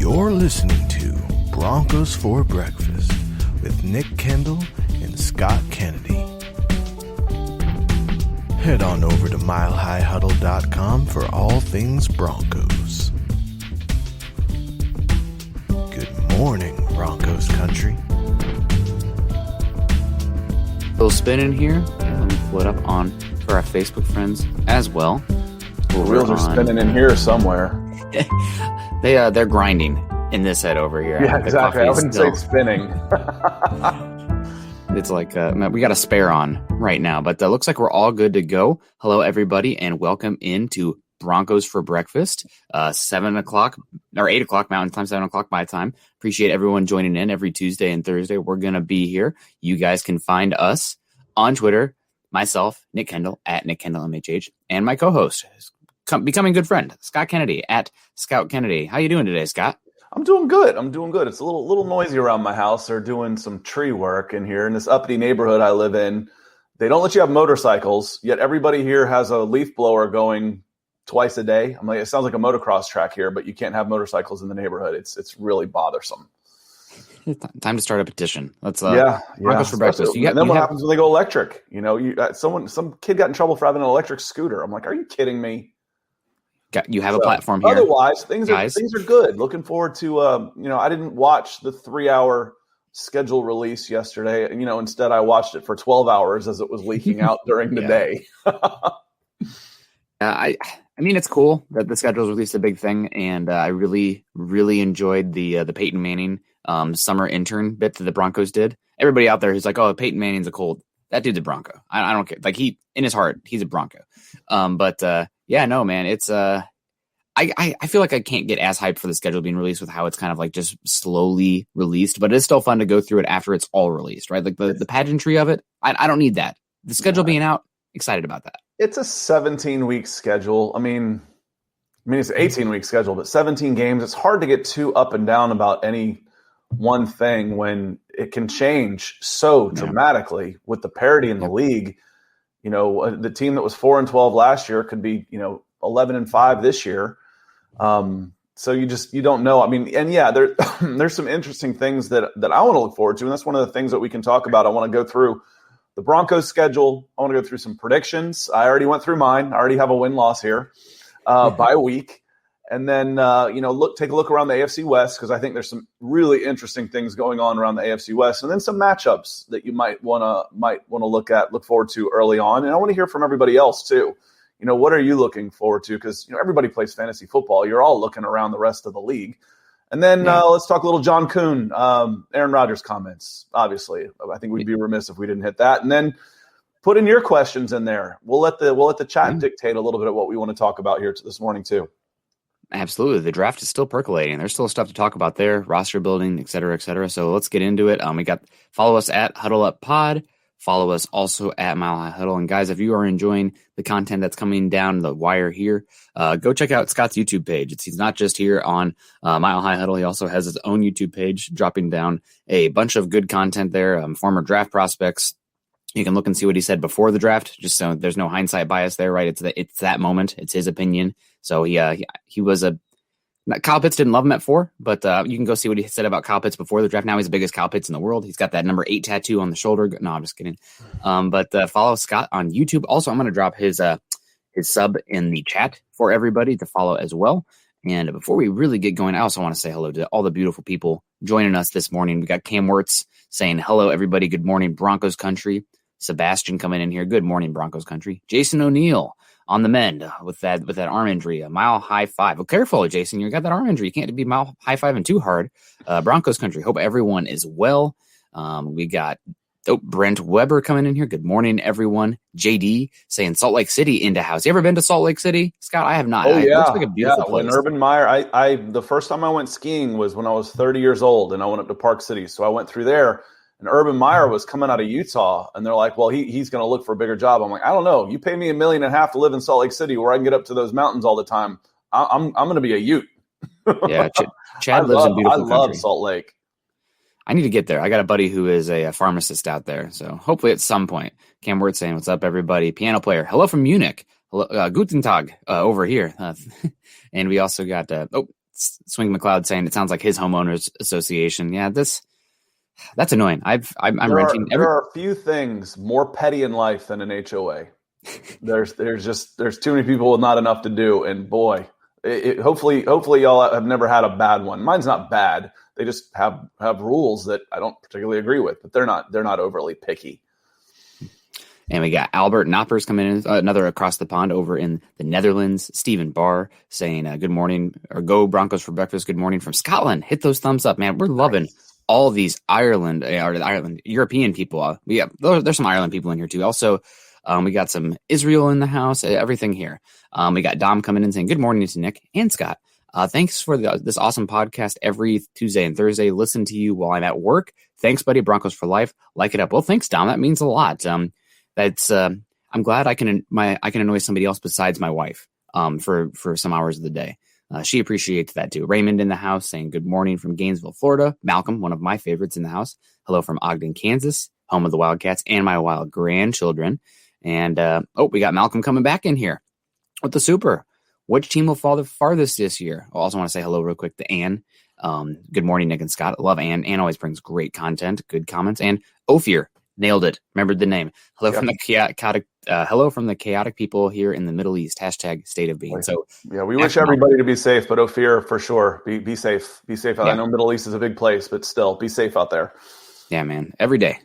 You're listening to Broncos for Breakfast with Nick Kendell and Scott Kennedy. Head on over to milehighhuddle.com for all things Broncos. Good morning, Broncos country. Little spin in here. Yeah, let me pull it up on for our Facebook friends as well. The wheels are spinning in here somewhere. They're grinding in this head over here. Yeah, exactly. I wouldn't say spinning. It's like we got a spare on right now, but looks like we're all good to go. Hello, everybody, and welcome into Broncos for Breakfast. 7 o'clock or 8 o'clock Mountain Time, 7 o'clock my time. Appreciate everyone joining in every Tuesday and Thursday. We're gonna be here. You guys can find us on Twitter. Myself, Nick Kendell at Nick Kendell MHH, and my co-host, becoming good friend, Scott Kennedy at Scout Kennedy. How you doing today, Scott? I'm doing good. It's a little noisy around my house. They're doing some tree work in here in this uppity neighborhood I live in. They don't let you have motorcycles, yet everybody here has a leaf blower going twice a day. I'm like, it sounds like a motocross track here, but you can't have motorcycles in the neighborhood. It's really bothersome. Time to start a petition. Let's Broncos for Breakfast. And then what happens when they go electric? You know, some kid got in trouble for having an electric scooter. I'm like, are you kidding me? You have a platform here. Otherwise, things are good. Looking forward to I didn't watch the 3-hour schedule release yesterday. Instead I watched it for 12 hours as it was leaking out during the day. I mean, it's cool that the schedule's released, a big thing, and I really, really enjoyed the Peyton Manning summer intern bit that the Broncos did. Everybody out there who's like, "Oh, Peyton Manning's a cold." That dude's a Bronco. I don't care. Like, he, in his heart, he's a Bronco. Yeah, no, man, it's I feel like I can't get as hyped for the schedule being released with how it's kind of like just slowly released, but it's still fun to go through it after it's all released, right? Like the pageantry of it. I don't need that. The schedule being out, excited about that. It's a 17-week schedule. I mean, it's an 18-week schedule, but 17 games. It's hard to get too up and down about any one thing when it can change so dramatically with the parity in the league. The team that was 4-12 last year could be, 11-5 this year. So you don't know. I mean, and yeah, there's some interesting things that I want to look forward to. And that's one of the things that we can talk about. I want to go through the Broncos schedule. I want to go through some predictions. I already went through mine. I already have a win-loss here by week. And then, take a look around the AFC West, because I think there's some really interesting things going on around the AFC West, and then some matchups that you might want to look forward to early on. And I want to hear from everybody else too. What are you looking forward to? Because everybody plays fantasy football. You're all looking around the rest of the league. And then let's talk a little John Kuhn, Aaron Rodgers comments. Obviously, I think we'd be remiss if we didn't hit that. And then put in your questions in there. We'll let the chat dictate a little bit of what we want to talk about here this morning too. Absolutely. The draft is still percolating. There's still stuff to talk about there, roster building, et cetera, et cetera. So let's get into it. Follow us at Huddle Up Pod. Follow us also at Mile High Huddle. And guys, if you are enjoying the content that's coming down the wire here, go check out Scott's YouTube page. He's not just here on Mile High Huddle. He also has his own YouTube page, dropping down a bunch of good content there. Former draft prospects. You can look and see what he said before the draft, just so there's no hindsight bias there, right? It's that moment. It's his opinion. So he was Kyle Pitts didn't love him at 4, but you can go see what he said about Kyle Pitts before the draft. Now he's the biggest Kyle Pitts in the world. He's got that number 8 tattoo on the shoulder. No, I'm just kidding. But follow Scott on YouTube. Also, I'm going to drop his sub in the chat for everybody to follow as well. And before we really get going, I also want to say hello to all the beautiful people joining us this morning. We got Cam Wirtz saying hello, everybody. Good morning, Broncos country. Sebastian coming in here. Good morning, Broncos country. Jason O'Neill on the mend with that arm injury, a mile high 5. Well, careful, Jason. You got that arm injury. You can't be mile high 5 and too hard. Broncos country. Hope everyone is well. We got Brent Weber coming in here. Good morning, everyone. JD saying Salt Lake City into house. You ever been to Salt Lake City, Scott? I have not. Oh, yeah. It looks like a beautiful place. When Urban Meyer, I the first time I went skiing was when I was 30 years old, and I went up to Park City. So I went through there. And Urban Meyer was coming out of Utah, and they're like, well, he's going to look for a bigger job. I'm like, I don't know. You pay me $1.5 million to live in Salt Lake City where I can get up to those mountains all the time. I'm going to be a Ute. Yeah, Chad lives in beautiful country. I love Salt Lake. I need to get there. I got a buddy who is a pharmacist out there. So hopefully at some point. Cam Wirtz saying, what's up, everybody? Piano player. Hello from Munich. Hello, Guten Tag over here. And we also got Swing McLeod saying it sounds like his homeowners association. Yeah, that's annoying. I'm renting. There are a few things more petty in life than an HOA. There's too many people with not enough to do, and boy, hopefully y'all have never had a bad one. Mine's not bad. They just have rules that I don't particularly agree with, but they're not overly picky. And we got Albert Knoppers coming in, another across the pond over in the Netherlands. Stephen Barr saying good morning, or go Broncos for breakfast. Good morning from Scotland. Hit those thumbs up, man. We're loving all these Ireland European people. There's some Ireland people in here too. Also, we got some Israel in the house. Everything here. We got Dom coming in saying good morning to Nick and Scott. Thanks for this awesome podcast every Tuesday and Thursday. Listen to you while I'm at work. Thanks, buddy. Broncos for life. Like it up. Well, thanks, Dom. That means a lot. I'm glad I can annoy somebody else besides my wife for some hours of the day. She appreciates that too. Raymond in the house saying good morning from Gainesville, Florida. Malcolm, one of my favorites in the house. Hello from Ogden, Kansas, home of the Wildcats and my wild grandchildren. And we got Malcolm coming back in here with the super. Which team will fall the farthest this year? I also want to say hello real quick to Ann. Good morning, Nick and Scott. I love Ann. Ann always brings great content, good comments. And Ophir. Nailed it. Remembered the name. Hello from the chaotic people here in the Middle East. # state of being. So yeah, we wish everybody to be safe, but Ophir for sure. Be safe. Be safe. I know Middle East is a big place, but still be safe out there. Yeah, man. Every day.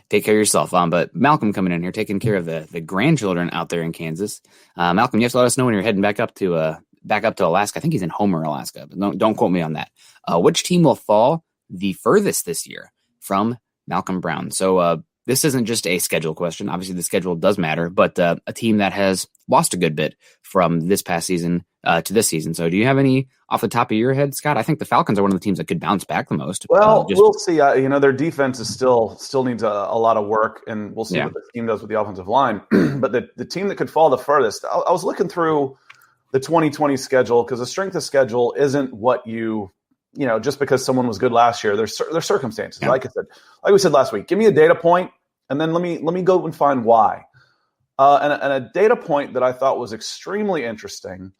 Take care of yourself. But Malcolm coming in here, taking care of the grandchildren out there in Kansas. Malcolm, you have to let us know when you're heading back up to Alaska. I think he's in Homer, Alaska, but don't quote me on that. Which team will fall the furthest this year? From Malcolm Brown. So this isn't just a schedule question. Obviously, the schedule does matter, but a team that has lost a good bit from this past season to this season. So do you have any off the top of your head, Scott? I think the Falcons are one of the teams that could bounce back the most. Well, we'll see. Their defense is still needs a lot of work, and we'll see what the team does with the offensive line. But the team that could fall the furthest, I was looking through the 2020 schedule because the strength of schedule isn't what just because someone was good last year, there's circumstances. Yeah. Like we said last week, give me a data point, and then let me go and find why. And a data point that I thought was extremely interesting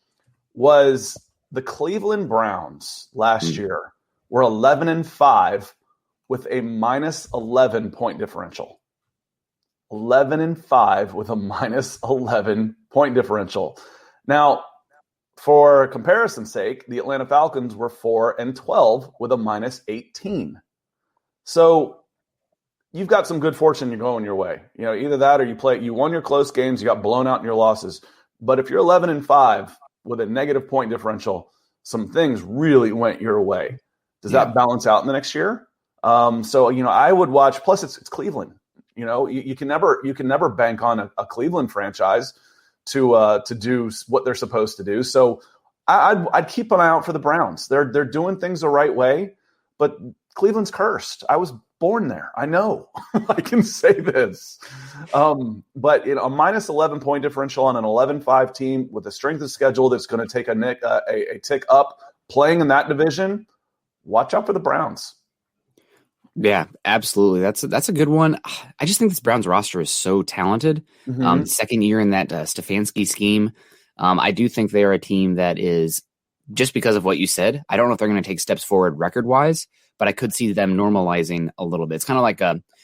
was the Cleveland Browns last year were 11-5 with a minus 11 point differential. 11-5 with a minus 11 point differential. Now, for comparison's sake, the Atlanta Falcons were 4-12 with a minus 18. So you've got some good fortune going your way. Either that or you won your close games, you got blown out in your losses. But if you're 11-5 with a negative point differential, some things really went your way. Does that balance out in the next year? I would watch. Plus, it's Cleveland. You can never bank on a Cleveland franchise to do what they're supposed to do. So I'd keep an eye out for the Browns. They're doing things the right way, but Cleveland's cursed. I was born there. I know. I can say this. But a minus 11 point differential on an 11-5 team with a strength of schedule that's going to take a tick up playing in that division, watch out for the Browns. Yeah, absolutely. That's a good one. I just think this Browns roster is so talented. Second year in that Stefanski scheme. I do think they are a team that is, just because of what you said, I don't know if they're going to take steps forward record-wise, but I could see them normalizing a little bit. It's kind of like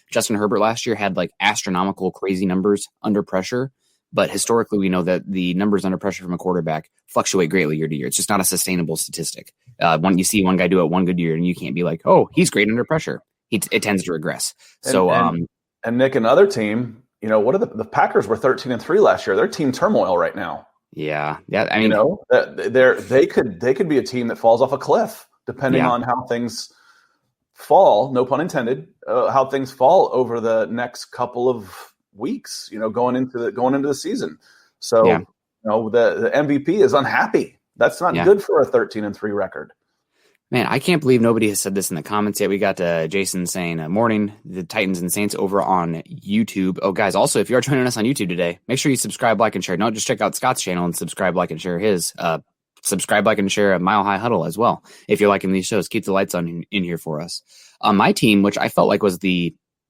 Justin Herbert last year had like astronomical, crazy numbers under pressure. But historically, we know that the numbers under pressure from a quarterback fluctuate greatly year to year. It's just not a sustainable statistic. When you see one guy do it one good year, and you can't be like, oh, he's great under pressure. It tends to regress. And Nick, another team, what are the Packers were 13-3 last year. They're team turmoil right now. Yeah. I mean, they could be a team that falls off a cliff depending on how things fall. No pun intended. How things fall over the next couple of weeks. Going into the season. So the MVP is unhappy. That's not good for a 13-3 record. Man, I can't believe nobody has said this in the comments yet. We got Jason saying, morning, the Titans and Saints over on YouTube. Oh, guys, also, if you are joining us on YouTube today, make sure you subscribe, like, and share. No, just check out Scott's channel and subscribe, like, and share his. Subscribe, like, and share a Mile High Huddle as well. If you're liking these shows, keep the lights on in here for us. My team, which I felt like was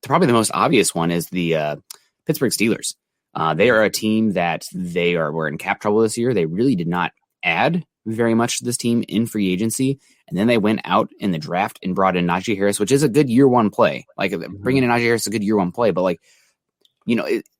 probably the most obvious one, is the Pittsburgh Steelers. They are a team that were in cap trouble this year. They really did not add very much to this team in free agency. And then they went out in the draft and brought in Najee Harris, which is a good year one play. Like bringing in Najee Harris is a good year one play. But like,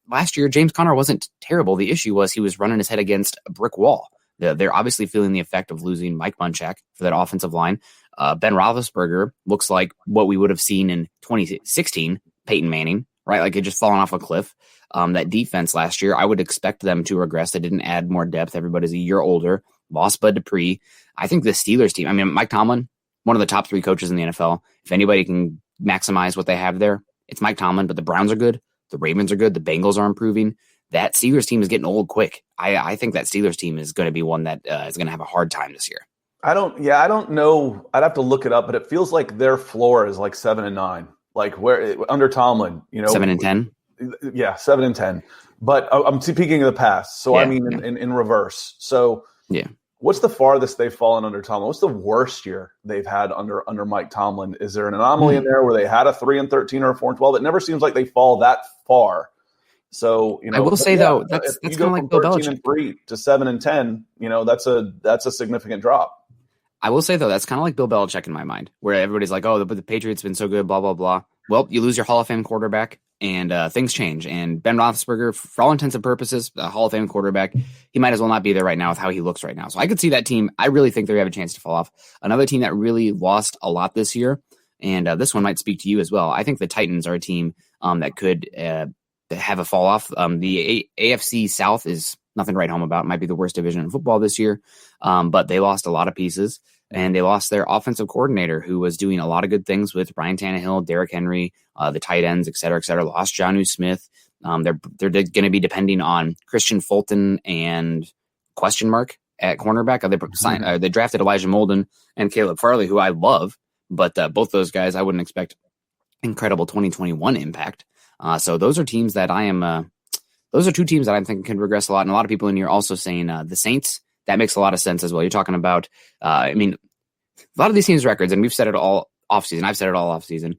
last year, James Conner wasn't terrible. The issue was he was running his head against a brick wall. They're obviously feeling the effect of losing Mike Munchak for that offensive line. Ben Roethlisberger looks like what we would have seen in 2016, Peyton Manning, right? Like it just fallen off a cliff. That defense last year, I would expect them to regress. They didn't add more depth. Everybody's a year older. Lost Bud Dupree. I think the Steelers team, Mike Tomlin, one of the top 3 coaches in the NFL. If anybody can maximize what they have there, it's Mike Tomlin, but the Browns are good. The Ravens are good. The Bengals are improving. That Steelers team is getting old quick. I think that Steelers team is going to be one that is going to have a hard time this year. I don't know. I'd have to look it up, but it feels like their floor is like 7-9. Like where under Tomlin, 7-10. Yeah, 7-10. But I'm speaking of the past. So in reverse. So yeah. What's the farthest they've fallen under Tomlin? What's the worst year they've had under Mike Tomlin? Is there an anomaly in there where they had a 3-13 or a 4-12? It never seems like they fall that far. So I will say though, that's kind of like Bill Belichick. 13-3 to 7-10. That's a significant drop. I will say though, that's kind of like Bill Belichick in my mind, where everybody's like, "Oh, but the Patriots have been so good," blah blah blah. Well, you lose your Hall of Fame quarterback, and things change. And Ben Roethlisberger, for all intents and purposes, a Hall of Fame quarterback, he might as well not be there right now with how he looks right now. So I could see that team. I really think they have a chance to fall off. Another team that really lost a lot this year, and this one might speak to you as well. I think the Titans are a team that could have a fall off. The AFC South is nothing to write home about. It might be the worst division in football this year, but they lost a lot of pieces. And they lost their offensive coordinator, who was doing a lot of good things with Ryan Tannehill, Derrick Henry, the tight ends, et cetera, et cetera. Lost Jonnu Smith. They're going to be depending on Christian Fulton and question mark at cornerback. They drafted Elijah Molden and Caleb Farley, who I love, but both those guys I wouldn't expect incredible 2021 impact. So those are teams that those are 2 teams that I'm thinking can regress a lot. And a lot of people in here also saying the Saints. That makes a lot of sense as well. You're talking about, a lot of these teams' records, and we've said it all offseason. I've said it all offseason.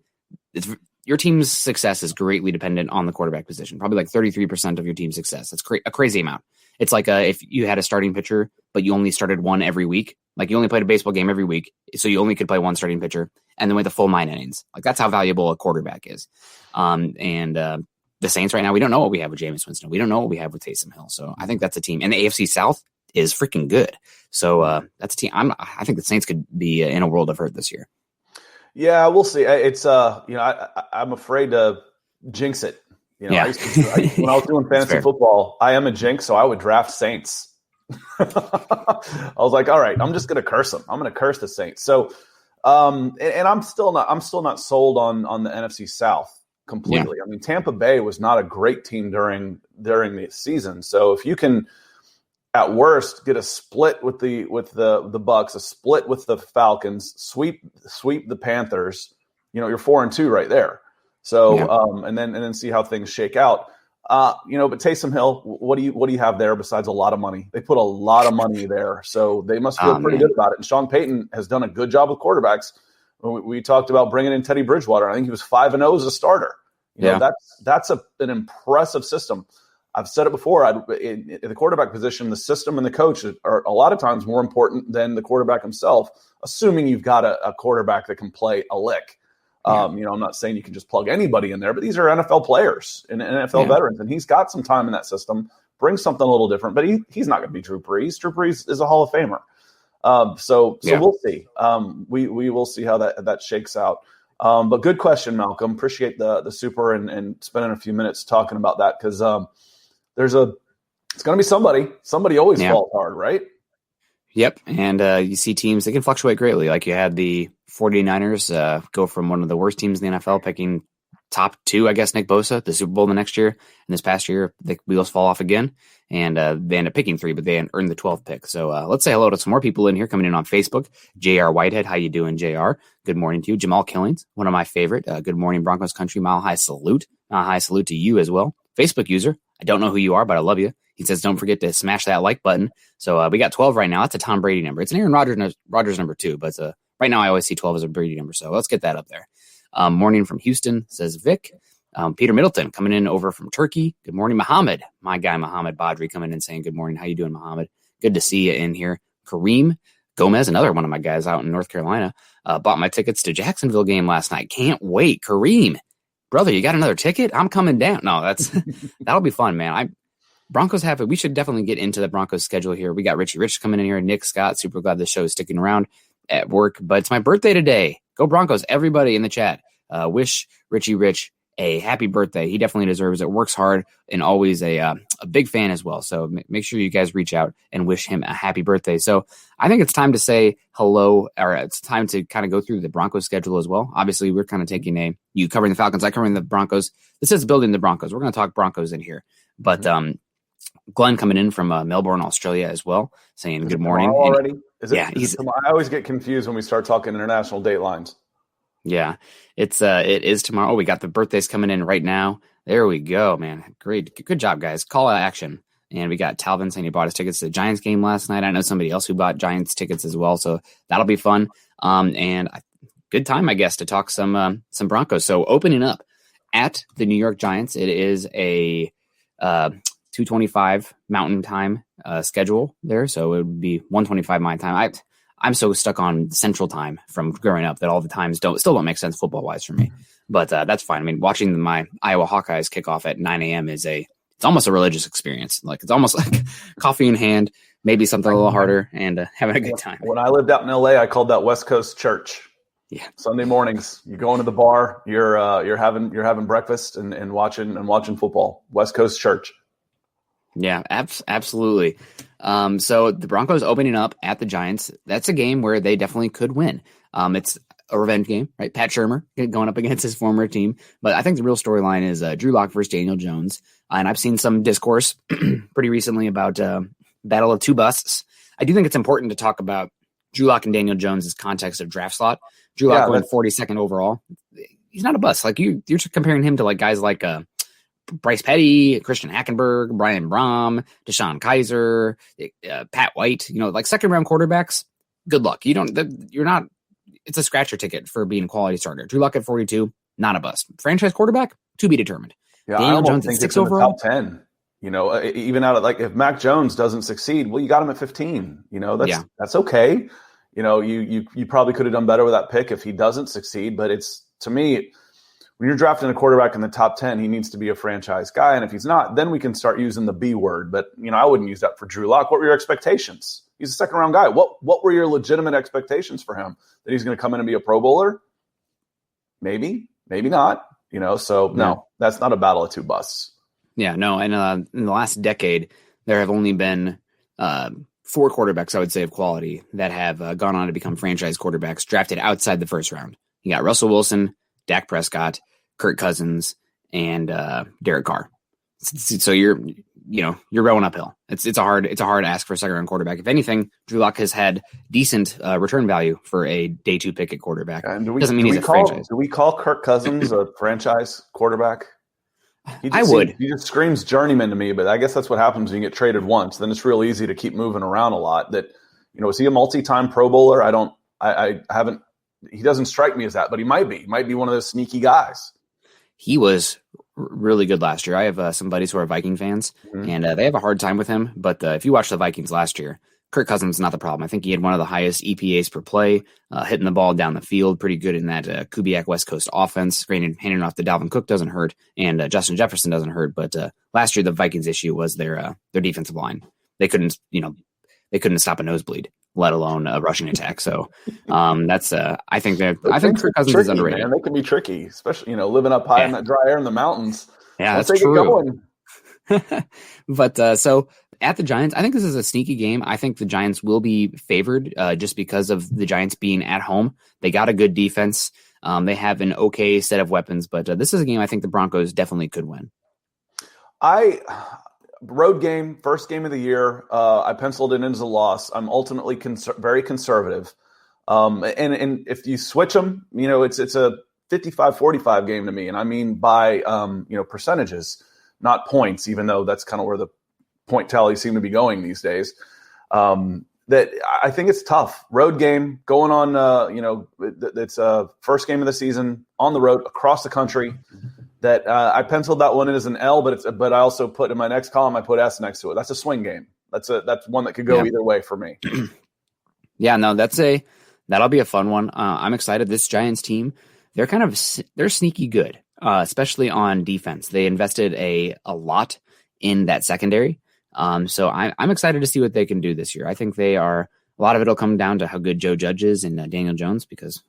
Your team's success is greatly dependent on the quarterback position. Probably like 33% of your team's success. That's a crazy amount. It's like if you had a starting pitcher, but you only started one every week. Like you only played a baseball game every week, so you only could play one starting pitcher, and then went the full 9 innings. Like that's how valuable a quarterback is. The Saints right now, we don't know what we have with Jameis Winston. We don't know what we have with Taysom Hill. So I think that's a team. And the AFC South is freaking good. So that's a team. I think the Saints could be in a world of hurt this year. Yeah, we'll see. It's I'm afraid to jinx it. When I was doing fantasy football, I am a jinx, so I would draft Saints. I was like, all right, I'm just going to curse them. I'm going to curse the Saints. So, and I'm still not sold on the NFC South completely. Yeah. Tampa Bay was not a great team during the season. So if you can, at worst, get a split with the Bucks, a split with the Falcons, sweep the Panthers, you're 4-2 right there. So and then see how things shake out. But Taysom Hill, what do you have there besides a lot of money? They put a lot of money there, so they must feel pretty good about it. And Sean Payton has done a good job with quarterbacks. We talked about bringing in Teddy Bridgewater. I think he was 5-0 as a starter. That's an impressive system. I've said it before. In the quarterback position, the system and the coach are a lot of times more important than the quarterback himself, assuming you've got a quarterback that can play a lick. I'm not saying you can just plug anybody in there, but these are NFL players and NFL veterans, and he's got some time in that system, brings something a little different, but he's not going to be Drew Brees. Drew Brees is a Hall of Famer. So we'll see. We will see how that shakes out. But good question, Malcolm. Appreciate the super and spending a few minutes talking about that, because it's going to be somebody. Somebody always falls hard, right? Yep. And you see teams, they can fluctuate greatly. Like you had the 49ers go from one of the worst teams in the NFL, picking top 2, I guess, Nick Bosa, the Super Bowl the next year. And this past year, the wheels fall off again. And they end up picking 3, but they earned the 12th pick. So let's say hello to some more people in here coming in on Facebook. JR Whitehead, how you doing, JR? Good morning to you. Jamal Killings, one of my favorite. Good morning, Broncos country. Mile high salute. Mile high salute to you as well. Facebook user, I don't know who you are, but I love you. He says, don't forget to smash that like button. So we got 12 right now. That's a Tom Brady number. It's an Aaron Rodgers number too, but right now I always see 12 as a Brady number. So let's get that up there. Morning from Houston, says Vic. Peter Middleton coming in over from Turkey. Good morning, Muhammad. My guy, Muhammad Badri, coming in saying good morning. How you doing, Muhammad? Good to see you in here. Kareem Gomez, another one of my guys out in North Carolina, bought my tickets to Jacksonville game last night. Can't wait. Kareem, brother, you got another ticket? I'm coming down. No, that'll be fun, man. Broncos have it. We should definitely get into the Broncos schedule here. We got Richie Rich coming in here. Nick Scott, super glad the show is sticking around at work. But it's my birthday today. Go Broncos. Everybody in the chat. Wish Richie Rich a happy birthday. He definitely deserves it. Works hard and always a big fan as well. So make sure you guys reach out and wish him a happy birthday. So I think it's time to say hello, or it's time to kind of go through the Broncos schedule as well. Obviously, we're kind of taking you covering the Falcons, I covering the Broncos. This is building the Broncos. We're going to talk Broncos in here. But Glenn coming in from Melbourne, Australia as well, saying good morning. Already? Yeah, I always get confused when we start talking international date lines. Yeah, it is tomorrow. Oh, we got the birthdays coming in right now. There we go, man. Great. Good job, guys. Call to action. And we got Talvin saying he bought his tickets to the Giants game last night. I know somebody else who bought Giants tickets as well, so that'll be fun. And good time, I guess, to talk some Broncos. So opening up at the New York Giants, it is a 2:25 Mountain Time schedule there, so it would be 1:25 my time. I'm so stuck on Central Time from growing up that all the times still don't make sense football wise for me. But that's fine. I mean, watching my Iowa Hawkeyes kick off at 9 a.m. it's almost a religious experience. Like, it's almost like coffee in hand, maybe something a little harder, and having a good time. When I lived out in LA, I called that West Coast church. Yeah. Sunday mornings, you go into the bar, you're having breakfast and watching football. West Coast church. Yeah, absolutely. So the Broncos opening up at the Giants, that's a game where they definitely could win. It's a revenge game, right? Pat Shurmur going up against his former team. But I think the real storyline is Drew Lock versus Daniel Jones. And I've seen some discourse pretty recently about battle of two busts. I do think it's important to talk about Drew Lock and Daniel Jones' context of draft slot. Drew Lock going 42nd overall. He's not a bust. Like you're comparing him to like guys like Bryce Petty, Christian Hackenberg, Brian Brom, Deshaun Kaiser, Pat White, like second round quarterbacks. Good luck. You're not, it's a scratcher ticket for being a quality starter. Drew Lock at 42, not a bust. Franchise quarterback, to be determined. Yeah, Daniel Jones at 6 overall. Top 10. Even out of if Mac Jones doesn't succeed, well, you got him at 15. That's okay. You probably could have done better with that pick if he doesn't succeed. But it's, to me, when you're drafting a quarterback in the top 10, he needs to be a franchise guy. And if he's not, then we can start using the B word. But, I wouldn't use that for Drew Lock. What were your expectations? He's a second round guy. What were your legitimate expectations for him? That he's going to come in and be a Pro Bowler? Maybe, maybe not. No, that's not a battle of two busts. Yeah, no. And in the last decade, there have only been 4 quarterbacks, I would say, of quality that have gone on to become franchise quarterbacks drafted outside the first round. You got Russell Wilson, Dak Prescott, Kirk Cousins, and Derek Carr. So you're rowing uphill. It's a hard ask for a second round quarterback. If anything, Drew Lock has had decent return value for a day 2 pick at quarterback. Doesn't mean he's a franchise. Do we call Kirk Cousins a franchise quarterback? I would. He just screams journeyman to me, but I guess that's what happens when you get traded once. Then it's real easy to keep moving around a lot. That, is he a multi-time Pro Bowler? I haven't. He doesn't strike me as that, but he might be. He might be one of those sneaky guys. He was really good last year. I have some buddies who are Viking fans, and they have a hard time with him. But if you watch the Vikings last year, Kirk Cousins is not the problem. I think he had one of the highest EPAs per play, hitting the ball down the field, pretty good in that Kubiak West Coast offense. Granted, handing off to Dalvin Cook doesn't hurt, and Justin Jefferson doesn't hurt. But last year, the Vikings' issue was their defensive line. They couldn't stop a nosebleed, let alone a rushing attack. So that's I think Kirk Cousins is underrated. Man. They can be tricky, especially living up high in that dry air in the mountains. Yeah, Once that's they true. Get going. But so at the Giants, I think this is a sneaky game. I think the Giants will be favored just because of the Giants being at home. They got a good defense. They have an okay set of weapons, but this is a game I think the Broncos definitely could win. Road game, first game of the year. I penciled it in as a loss. I'm ultimately very conservative. And if you switch them, it's a 55-45 game to me. And I mean by, percentages, not points, even though that's kind of where the point tallies seem to be going these days. That I think it's tough. Road game going on, it's a first game of the season on the road across the country. That I penciled that one in as an L, but I also put in my next column, I put S next to it. That's a swing game. That's one that could go either way for me. Yeah, no, that'll be a fun one. I'm excited. This Giants team, they're sneaky good, especially on defense. They invested a lot in that secondary. So I'm excited to see what they can do this year. I think a lot of it'll come down to how good Joe Judge is and Daniel Jones, because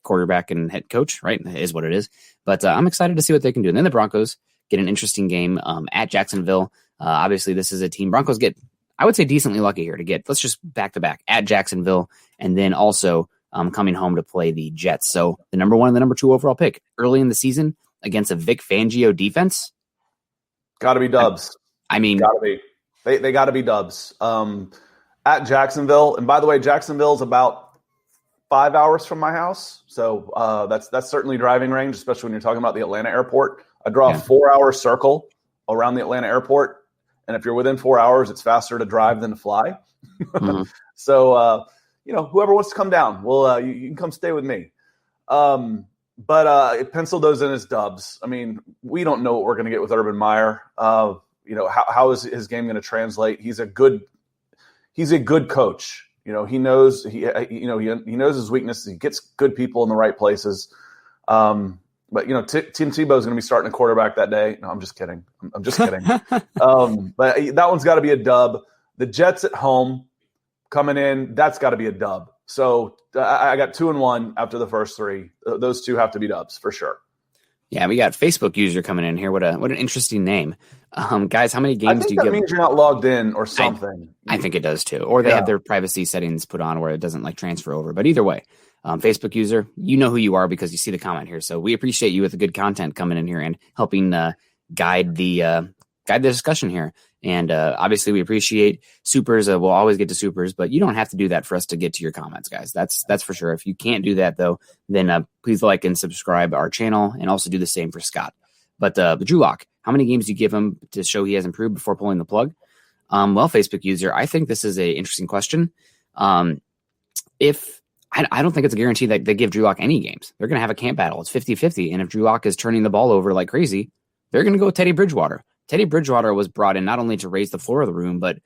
quarterback and head coach, right, is what it is. But I'm excited to see what they can do. And then the Broncos get an interesting game at Jacksonville. Obviously, this is a team Broncos get, I would say, decently lucky here to get, let's just back-to-back at Jacksonville, and then also coming home to play the Jets. So the number 1 and the number 2 overall pick early in the season against a Vic Fangio defense. Got to be dubs. I mean, got to be. They got to be dubs. At Jacksonville, and by the way, Jacksonville's about 5 hours from my house, so that's certainly driving range, especially when you're talking about the Atlanta airport. I draw a 4-hour circle around the Atlanta airport, and if you're within 4 hours, it's faster to drive than to fly. Mm-hmm. So, whoever wants to come down, you can come stay with me. But pencil those in as dubs. I mean, we don't know what we're going to get with Urban Meyer. How is his game going to translate? He's a good coach. He knows he knows his weaknesses. He gets good people in the right places. But Tim Tebow is going to be starting a quarterback that day. No, I'm just kidding. I'm just kidding. But that one's got to be a dub. The Jets at home coming in, that's got to be a dub. So I got 2-1 after the first 3. Those 2 have to be dubs for sure. Yeah, we got Facebook user coming in here. What an interesting name. Guys, how many games do you give? That means you're not logged in or something. I think it does too. Or they have their privacy settings put on where it doesn't transfer over. But either way, Facebook user, you know who you are because you see the comment here. So we appreciate you with the good content coming in here and helping guide the discussion here. And obviously we appreciate supers. We'll always get to supers, but you don't have to do that for us to get to your comments, guys. That's for sure. If you can't do that though, then please like and subscribe our channel, and also do the same for Scott. But Drew Lock, how many games do you give him to show he has improved before pulling the plug? Well, Facebook user, I think this is an interesting question. If I don't think it's a guarantee that they give Drew Lock any games. They're going to have a camp battle. It's 50-50. And if Drew Lock is turning the ball over like crazy, they're going to go with Teddy Bridgewater. Teddy Bridgewater was brought in not only to raise the floor of the room, but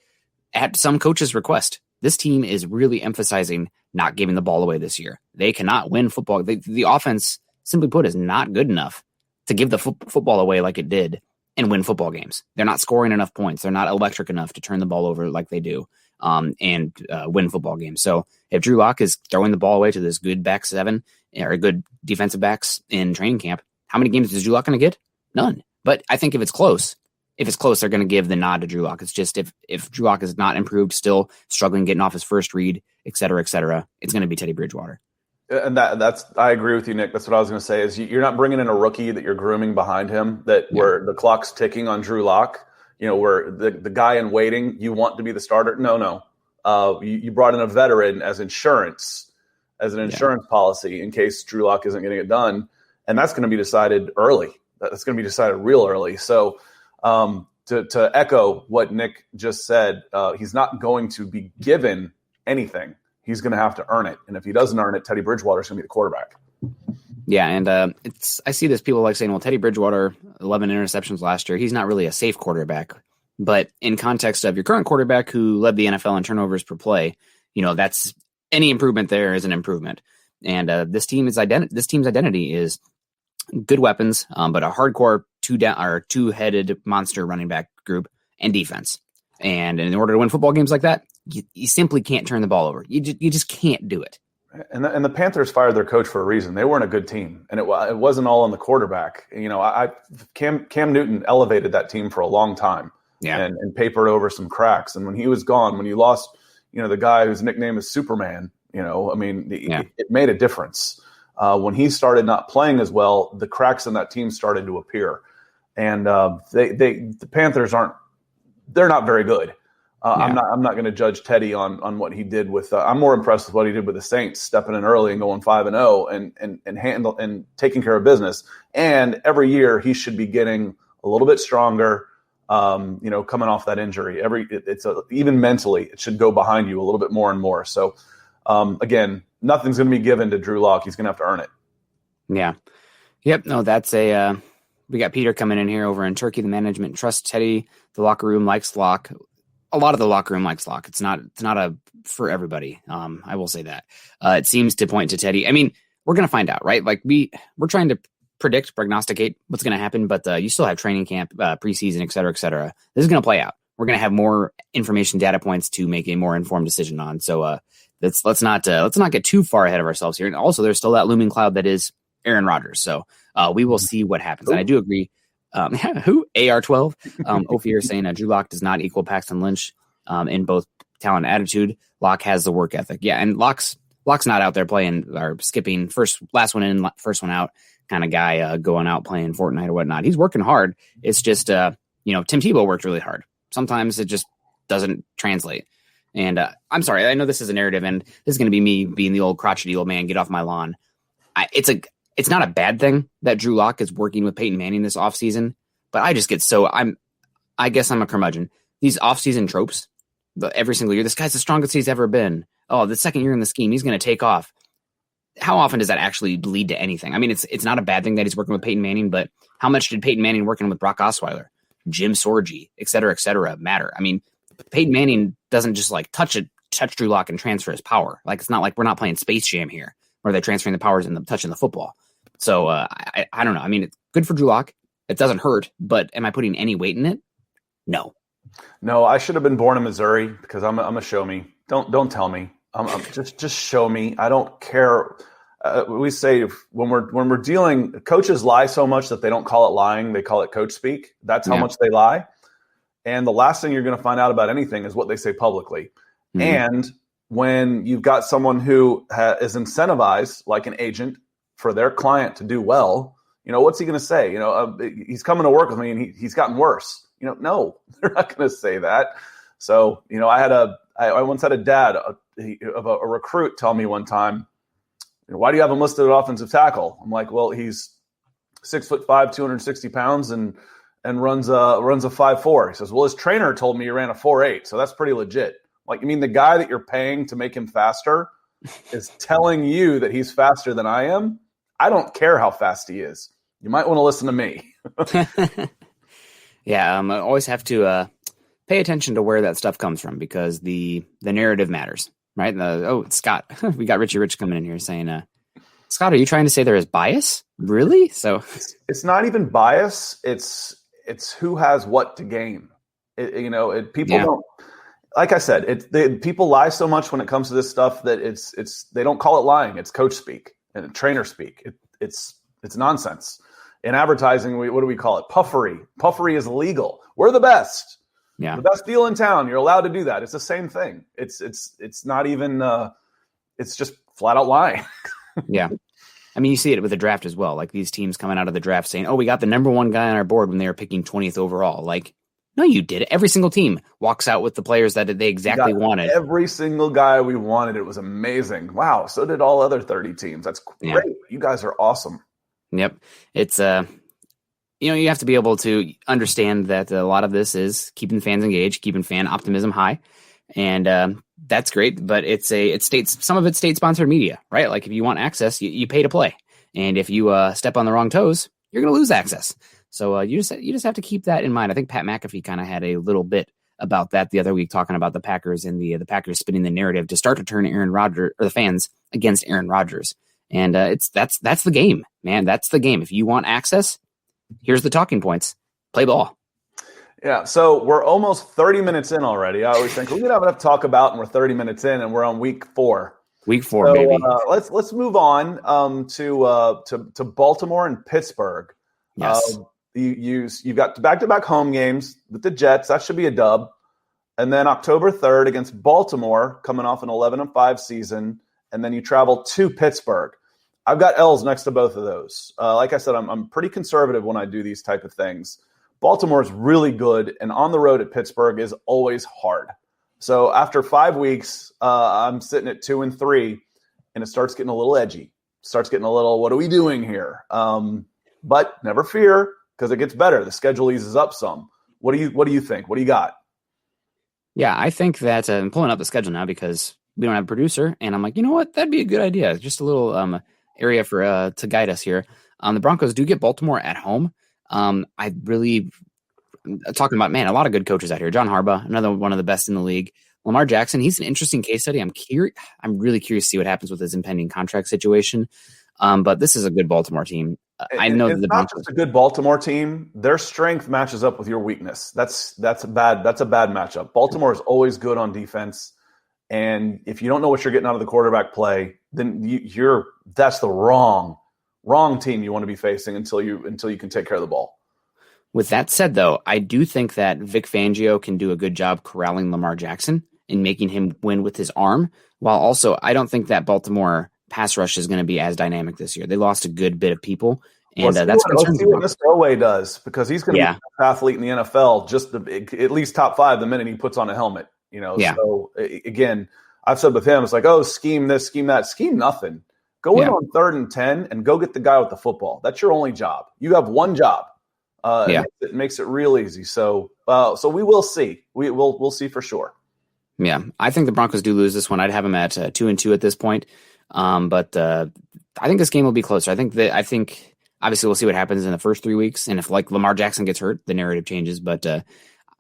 at some coach's request. This team is really emphasizing not giving the ball away this year. They cannot win football. The offense, simply put, is not good enough to give the football away like it did and win football games. They're not scoring enough points. They're not electric enough to turn the ball over like they do and win football games. So if Drew Lock is throwing the ball away to this good back 7 or good defensive backs in training camp, how many games is Drew Lock going to get? None. But I think if it's close, they're going to give the nod to Drew Lock. It's just if Drew Lock is not improved, still struggling getting off his first read, et cetera, it's going to be Teddy Bridgewater. And I agree with you, Nick. That's what I was going to say. Is you're not bringing in a rookie that you're grooming behind him. Where the clock's ticking on Drew Lock. Where the guy in waiting, you want to be the starter. No. You brought in a veteran as an insurance policy in case Drew Lock isn't getting it done, and that's going to be decided early. That's going to be decided real early. So. To echo what Nick just said, he's not going to be given anything. He's going to have to earn it. And if he doesn't earn it, Teddy Bridgewater is going to be the quarterback. Yeah, and I see this, people like saying, well, Teddy Bridgewater, 11 interceptions last year. He's not really a safe quarterback. But in context of your current quarterback who led the NFL in turnovers per play, that's any improvement there is an improvement. And this team's identity is good weapons, but a hardcore two-headed monster running back group and defense. And in order to win football games like that, you simply can't turn the ball over. You just can't do it. And the Panthers fired their coach for a reason. They weren't a good team, and it wasn't all on the quarterback. Cam Newton elevated that team for a long time, and papered over some cracks. And when he was gone, when you lost, the guy whose nickname is Superman, it made a difference. When he started not playing as well, the cracks in that team started to appear. And the Panthers they're not very good. I'm not going to judge Teddy on what he did with. I'm more impressed with what he did with the Saints, stepping in early and going 5-0 and taking care of business. And every year he should be getting a little bit stronger. Coming off that injury, even mentally, it should go behind you a little bit more and more. So again, nothing's going to be given to Drew Lock. He's going to have to earn it. Yeah. Yep. No, that's we got Peter coming in here over in Turkey. The management trusts Teddy. The locker room likes Lock. a lot of the locker room likes Locke. It's not a for everybody. I will say that. It seems to point to Teddy. I mean, we're going to find out, right? Like we're trying to prognosticate what's going to happen, but you still have training camp, preseason, et cetera, et cetera. This is going to play out. We're going to have more information, data points to make a more informed decision on. So let's not get too far ahead of ourselves here. And also, there's still that looming cloud that is Aaron Rodgers. So we will see what happens. And I do agree. Who? AR12? Ophir saying Drew Lock does not equal Paxton Lynch in both talent and attitude. Locke has the work ethic. Yeah, and Locke's not out there playing or skipping last one in, first one out kind of guy going out playing Fortnite or whatnot. He's working hard. It's just, Tim Tebow worked really hard. Sometimes it just doesn't translate. And I'm sorry, I know this is a narrative, and this is going to be me being the old crotchety old man, get off my lawn. It's not a bad thing that Drew Lock is working with Peyton Manning this offseason, but I just get I guess I'm a curmudgeon. These offseason tropes, every single year, this guy's the strongest he's ever been. Oh, the second year in the scheme, he's going to take off. How often does that actually lead to anything? I mean, it's not a bad thing that he's working with Peyton Manning, but how much did Peyton Manning working with Brock Osweiler, Jim Sorgi, et cetera, matter? I mean, Peyton Manning doesn't just like touch Drew Lock and transfer his power. Like, it's not like we're not playing Space Jam here, where they're transferring the powers and the touching the football. So I don't know. I mean, it's good for Drew Lock. It doesn't hurt, but am I putting any weight in it? No. No, I should have been born in Missouri because I'm a show me. Don't tell me. I'm just show me. I don't care. We say when we're dealing, coaches lie so much that they don't call it lying; they call it coach speak. That's how much they lie. And the last thing you're going to find out about anything is what they say publicly. Mm-hmm. And when you've got someone who is incentivized, like an agent, for their client to do well, what's he going to say? He's coming to work with me and he's gotten worse. No, they're not going to say that. So, I once had a dad of a recruit tell me one time, why do you have him listed at offensive tackle? I'm like, well, he's 6'5", 260 pounds and runs a 5'4". He says, well, his trainer told me he ran a 4'8", so that's pretty legit. Like, you mean the guy that you're paying to make him faster is telling you that he's faster than I am? I don't care how fast he is. You might want to listen to me. Yeah, I always have to pay attention to where that stuff comes from because the narrative matters, right? Scott, we got Richie Rich coming in here saying, Scott, are you trying to say there is bias? Really? So it's not even bias. It's who has what to gain. People don't. Like I said, people lie so much when it comes to this stuff that they don't call it lying. It's coach speak and trainer speak. It's nonsense. In advertising, what do we call it? Puffery. Puffery is illegal. We're the best. Yeah, the best deal in town. You're allowed to do that. It's the same thing. It's not even. It's just flat out lying. Yeah. I mean, you see it with the draft as well. Like these teams coming out of the draft saying, "Oh, we got the number one guy on our board when they were picking 20th overall." Like, no, you did. Every single team walks out with the players that they exactly wanted. Every single guy we wanted. It was amazing. Wow. So did all other 30 teams. That's great. Yeah. You guys are awesome. Yep. It's, you have to be able to understand that a lot of this is keeping fans engaged, keeping fan optimism high. And that's great. But some of it's state sponsored media, right? Like if you want access, you pay to play. And if you step on the wrong toes, you're going to lose access. So you just have to keep that in mind. I think Pat McAfee kind of had a little bit about that the other week, talking about the Packers and the Packers spinning the narrative to start to turn Aaron Rodgers or the fans against Aaron Rodgers. And that's the game, man. That's the game. If you want access, here's the talking points. Play ball. Yeah. So we're almost 30 minutes in already. I always think we could have enough to talk about, and we're 30 minutes in, and we're on week 4. Week 4, baby. Let's move on to Baltimore and Pittsburgh. Yes. You've got back-to-back home games with the Jets. That should be a dub. And then October 3rd against Baltimore, coming off an 11-5 season, and then you travel to Pittsburgh. I've got L's next to both of those. Like I said, I'm pretty conservative when I do these type of things. Baltimore is really good, and on the road at Pittsburgh is always hard. So after 5 weeks, I'm sitting at 2-3, and it starts getting a little edgy. Starts getting a little, what are we doing here? But never fear, because it gets better. The schedule eases up some. What do you think? What do you got? Yeah, I think that I'm pulling up the schedule now because we don't have a producer, and I'm like, you know what? That'd be a good idea. Just a little area for to guide us here. The Broncos do get Baltimore at home. I talking about, man, a lot of good coaches out here. John Harbaugh, another one of the best in the league. Lamar Jackson, he's an interesting case study. I'm really curious to see what happens with his impending contract situation. But this is a good Baltimore team. I know it's not just a good Baltimore team. Their strength matches up with your weakness. That's a bad matchup. Baltimore is always good on defense, and if you don't know what you're getting out of the quarterback play, then that's the wrong team you want to be facing until you can take care of the ball. With that said, though, I do think that Vic Fangio can do a good job corralling Lamar Jackson and making him win with his arm, while also I don't think that Baltimore pass rush is going to be as dynamic this year. They lost a good bit of people, and let's see what Mr. Oweh does, because he's going to be the best athlete in the NFL, just at least top 5 the minute he puts on a helmet. So again, I've said with him, it's like, scheme this, scheme that, scheme nothing. Go in on 3rd and 10 and go get the guy with the football. That's your only job. You have one job. It makes it real easy. So we will see. We'll see for sure. Yeah, I think the Broncos do lose this one. I'd have them at 2-2 at this point. But I think this game will be closer. I think obviously we'll see what happens in the first 3 weeks. And if like Lamar Jackson gets hurt, the narrative changes. But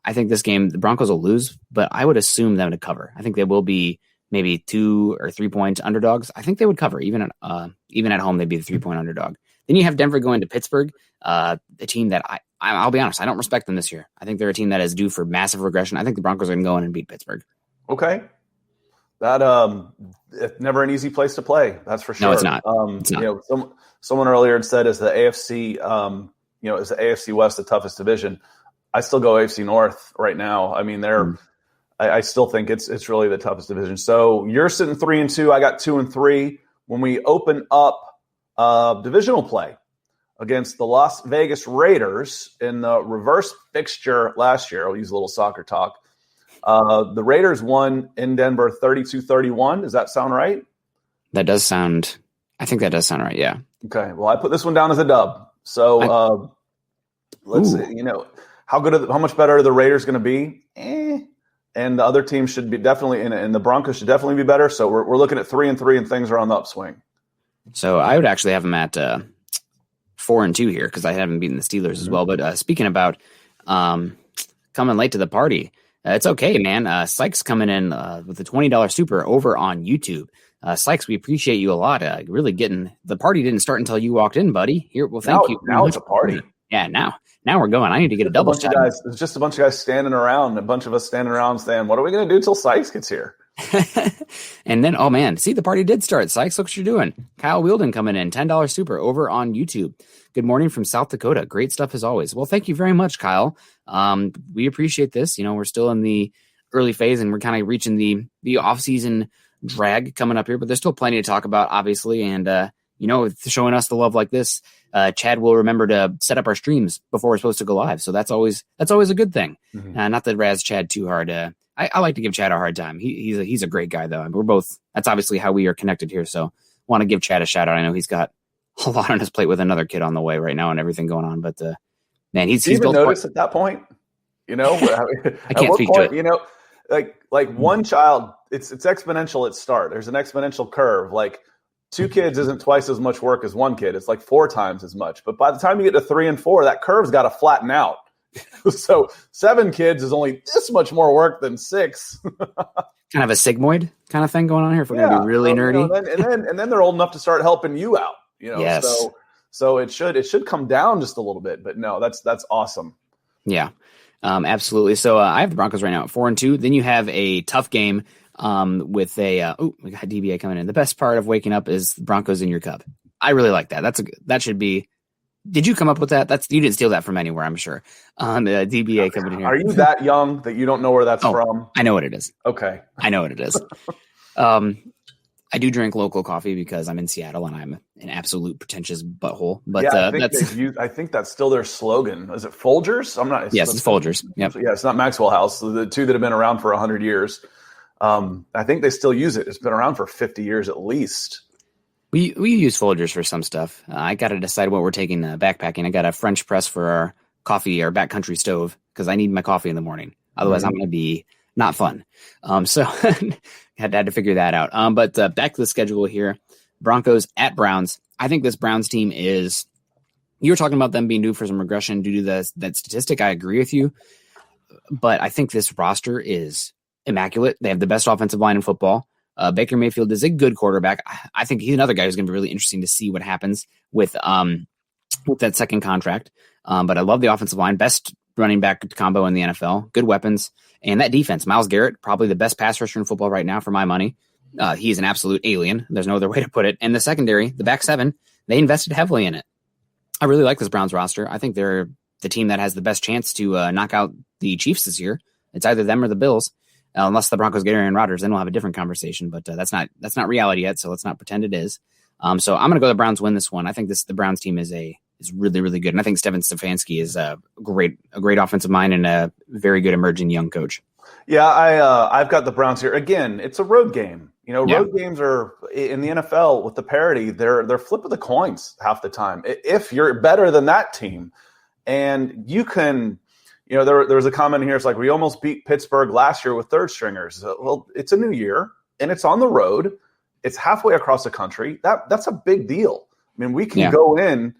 I think this game, the Broncos will lose, but I would assume them to cover. I think they will be maybe 2 or 3 point underdogs. I think they would cover even at home. They'd be the 3-point underdog. Then you have Denver going to Pittsburgh, a team that I'll be honest, I don't respect them this year. I think they're a team that is due for massive regression. I think the Broncos are going to go in and beat Pittsburgh. Okay. That it's never an easy place to play. That's for sure. No, it's not. It's not. Someone earlier had said, is the AFC, is the AFC West the toughest division? I still go AFC North right now. I mean, I still think it's really the toughest division. So you're sitting 3-2. I got 2-3. When we open up divisional play against the Las Vegas Raiders in the reverse fixture last year, I'll use a little soccer talk. The Raiders won in Denver 32-31. Does that sound right? I think that does sound right, yeah. Okay. Well, I put this one down as a dub. So let's see, how much better are the Raiders going to be? And the other team should be definitely, and the Broncos should definitely be better. So we're looking at 3-3 and things are on the upswing. So I would actually have them at 4-2 here because I haven't beaten the Steelers as well. But speaking about coming late to the party, it's okay, man. Sykes coming in with a $20 super over on YouTube. Sykes, we appreciate you a lot. Really getting the party didn't start until you walked in, buddy. Here, well, thank you. Now it's a party. Yeah, now we're going. I need to get a double shot. It's just a bunch of guys standing around. A bunch of us standing around saying, "What are we going to do till Sykes gets here?" And then, oh man, see, the party did start. Sykes, look what you're doing. Kyle Wielden coming in, $10 super over on YouTube. Good morning from South Dakota. Great stuff as always. Well, thank you very much, Kyle. We appreciate this. We're still in the early phase and we're kind of reaching the off-season drag coming up here, but there's still plenty to talk about, obviously. And, showing us the love like this, Chad will remember to set up our streams before we're supposed to go live. So that's always a good thing. Mm-hmm. Not to razz Chad too hard. I like to give Chad a hard time. He's a great guy though. And we're both, that's obviously how we are connected here. So want to give Chad a shout out. I know he's got a lot on his plate with another kid on the way right now and everything going on, but man, he's even noticed at that point, I can't speak to it. Like one child, it's exponential at start. There's an exponential curve. Like 2 kids isn't twice as much work as 1 kid. It's like 4 times as much. But by the time you get to 3 and 4, that curve's got to flatten out. So 7 kids is only this much more work than 6. Kind of a sigmoid kind of thing going on here. If we're going to be really nerdy. And then they're old enough to start helping you out. Yes. So it should come down just a little bit. But no, that's awesome. Yeah, absolutely. So I have the Broncos right now at 4-2. Then you have a tough game with we got DBA coming in. The best part of waking up is the Broncos in your cup. I really like that. That should be. Did you come up with that? You didn't steal that from anywhere, I'm sure. DBA coming in here. Are you that young that you don't know where that's from? I know what it is. Okay. I know what it is. I do drink local coffee because I'm in Seattle and I'm an absolute pretentious butthole. But yeah, I think that's still their slogan. Is it Folgers? I'm not. Yes, it's Folgers. Yep. Yeah, it's not Maxwell House. The 2 that have been around for 100 years. I think they still use it. It's been around for 50 years at least. We use Folgers for some stuff. I got to decide what we're taking backpacking. I got a French press for our coffee, our backcountry stove, because I need my coffee in the morning. Otherwise, I'm going to be not fun. So had to figure that out. But back to the schedule here. Broncos at Browns. I think this Browns team is You were talking about them being due for some regression due to that statistic. I agree with you, but I think this roster is immaculate. They have the best offensive line in football. Baker Mayfield is a good quarterback. I think he's another guy who's going to be really interesting to see what happens with that second contract. But I love the offensive line, best running back combo in the NFL, good weapons, and that defense. Myles Garrett, probably the best pass rusher in football right now for my money. He's an absolute alien. There's no other way to put it. And the secondary, the back seven, they invested heavily in it. I really like this Browns roster. I think they're the team that has the best chance to knock out the Chiefs this year. It's either them or the Bills, unless the Broncos get Aaron Rodgers. Then we'll have a different conversation. But that's not reality yet, so let's not pretend it is. So I'm going to go the Browns win this one. I think the Browns team is really, really good. And I think Stephen Stefanski is a great offensive mind and a very good emerging young coach. Yeah, I've got the Browns here. Again, it's a road game. Road games are in the NFL with the parity. They're flip of the coins half the time. If you're better than that team, and you can, there was a comment here. It's like we almost beat Pittsburgh last year with third stringers. Well, it's a new year and it's on the road. It's halfway across the country. That's a big deal. I mean, we can go in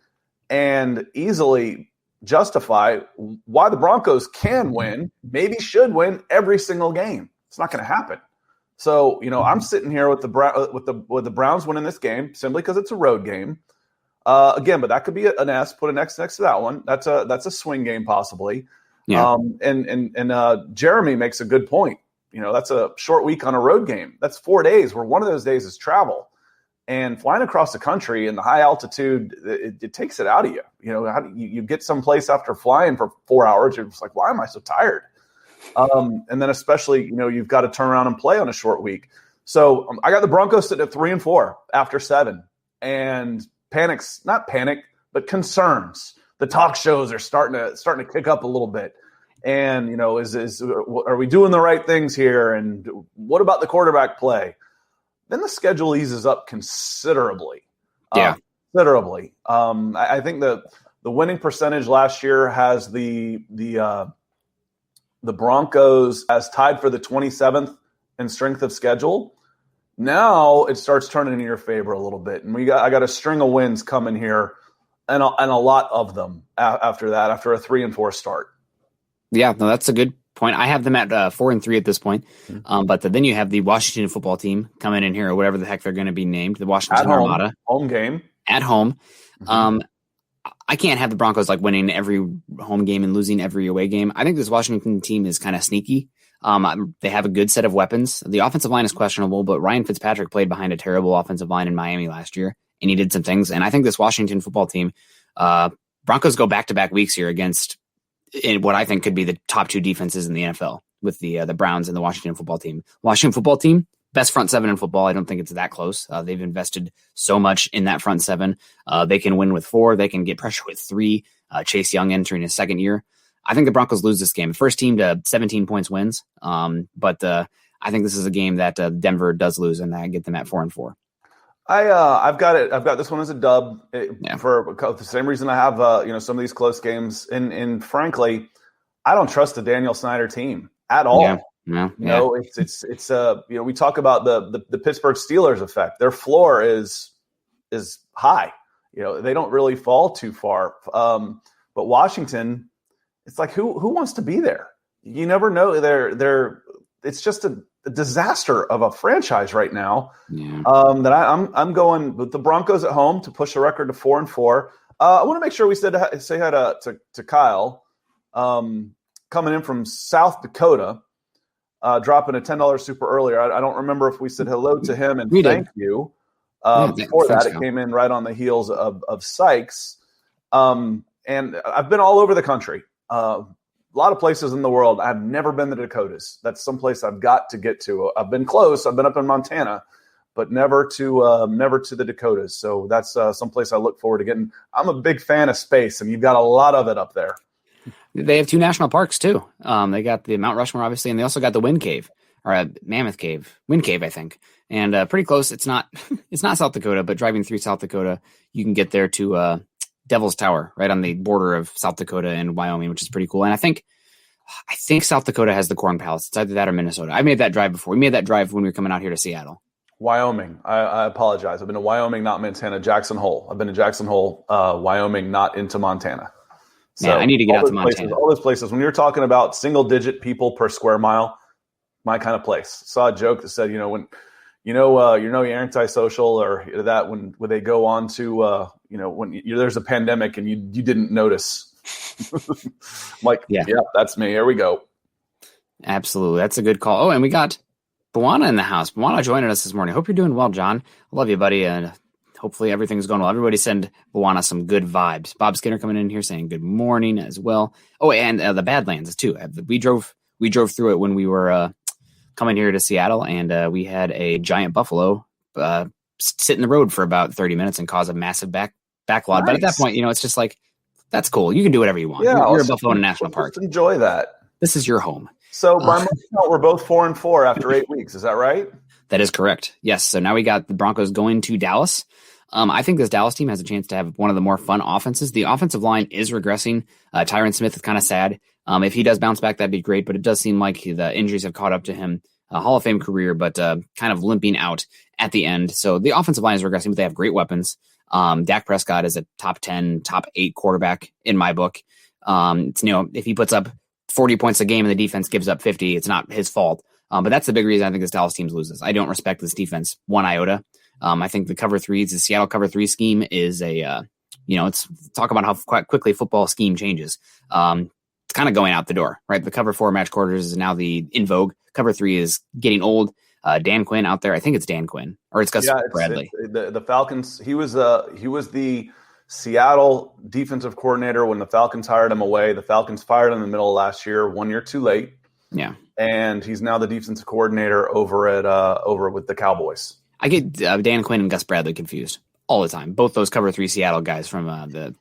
and easily justify why the Broncos can win, maybe should win every single game. It's not going to happen. So, I'm sitting here with the Browns winning this game simply because it's a road game. Again, but that could be an S. Put an X next to that one. That's a swing game possibly. Yeah. And Jeremy makes a good point. That's a short week on a road game. That's 4 days where one of those days is travel. And flying across the country in the high altitude, it takes it out of you. How do you get someplace after flying for 4 hours? You're just like, why am I so tired? And then especially, you've got to turn around and play on a short week. So I got the Broncos sitting at 3-4 after 7, and not panic, but concerns. The talk shows are starting to kick up a little bit. And, are we doing the right things here? And what about the quarterback play? Then the schedule eases up considerably. Considerably. I think the winning percentage last year has the Broncos as tied for the 27th in strength of schedule. Now it starts turning in your favor a little bit, and I got a string of wins coming here, and a lot of them after that, after a 3-4 start. Yeah, no, that's a good point. I have them at 4-3 at this point, but then you have the Washington football team coming in here, or whatever the heck they're going to be named, the Washington Armada, home game at home. Mm-hmm. I can't have the Broncos winning every home game and losing every away game. I think this Washington team is kind of sneaky. They have a good set of weapons. The offensive line is questionable, but Ryan Fitzpatrick played behind a terrible offensive line in Miami last year, and he did some things. And I think this Washington football team, Broncos go back-to-back weeks here against what I think could be the top two defenses in the NFL with the Browns and the Washington football team. Washington football team, best front seven in football. I don't think it's that close. They've invested so much in that front seven. They can win with 4. They can get pressure with 3. Chase Young entering his second year. I think the Broncos lose this game. First team to 17 points wins. But I think this is a game that Denver does lose, and I get them at 4-4. I've got this one as a dub for the same reason I have some of these close games. And frankly, I don't trust the Daniel Snyder team at all. It's we talk about the Pittsburgh Steelers effect. Their floor is high. They don't really fall too far. But Washington, it's like who wants to be there? You never know. It's just a disaster of a franchise right now. Yeah. That I'm going with the Broncos at home to push the record to 4-4. I want to make sure we say hi to Kyle, coming in from South Dakota, dropping a $10 super earlier. I don't remember if we said hello to him and thank you. Before that, it came in right on the heels of Sykes. And I've been all over the country. A lot of places in the world. I've never been to the Dakotas. That's someplace I've got to get to. I've been close. I've been up in Montana, but never to the Dakotas. So that's someplace I look forward to getting. I'm a big fan of space, and you've got a lot of it up there. They have 2 national parks too. They got the Mount Rushmore, obviously, and they also got the Wind Cave or Mammoth Cave, Wind Cave, I think, and pretty close. It's not South Dakota, but driving through South Dakota, you can get there to Devil's Tower, right on the border of South Dakota and Wyoming, which is pretty cool. And I think South Dakota has the Corn Palace. It's either that or Minnesota. I made that drive before. We made that drive when we were coming out here to Seattle. Wyoming. I apologize. I've been to Wyoming, not Montana. Jackson Hole. I've been to Jackson Hole, Wyoming, not into Montana. So Man, I need to get out to Montana. All those places. When you're talking about single-digit people per square mile, my kind of place. Saw a joke that said, when you're antisocial or that when they go on to when there's a pandemic and you didn't notice. I'm like, yeah, that's me. Here we go. Absolutely, that's a good call. Oh, and we got Buwana in the house. Buwana joining us this morning. Hope you're doing well, John. I love you, buddy, and hopefully everything's going well. Everybody send Buwana some good vibes. Bob Skinner coming in here saying good morning as well. Oh, and the Badlands too. We drove through it when we were coming here to Seattle, and we had a giant buffalo sit in the road for about 30 minutes and cause a massive backlog. Nice. But at that point, it's just like, that's cool. You can do whatever you want. Yeah, you're a buffalo in a national park. Enjoy that. This is your home. So by my count, we're both 4-4 after 8 weeks. Is that right? That is correct. Yes. So now we got the Broncos going to Dallas. I think this Dallas team has a chance to have one of the more fun offenses. The offensive line is regressing. Tyron Smith is kind of sad. If he does bounce back, that'd be great. But it does seem like the injuries have caught up to him. A Hall of Fame career, but kind of limping out at the end. So the offensive line is regressing, but they have great weapons. Dak Prescott is a top 10, top 8 quarterback in my book. If he puts up 40 points a game and the defense gives up 50, it's not his fault. But that's the big reason I think this Dallas team loses. I don't respect this defense one iota. I think the Seattle cover 3 scheme is it's talk about how quickly football scheme changes. It's kind of going out the door, right? The cover 4 match quarters is now in vogue. Cover 3 is getting old. Dan Quinn out there. I think it's Dan Quinn or it's Gus Bradley. The Falcons. He was the Seattle defensive coordinator when the Falcons hired him away. The Falcons fired him in the middle of last year, 1 year too late. Yeah. And he's now the defensive coordinator over with the Cowboys. I get Dan Quinn and Gus Bradley confused all the time. Both those cover 3 Seattle guys from the.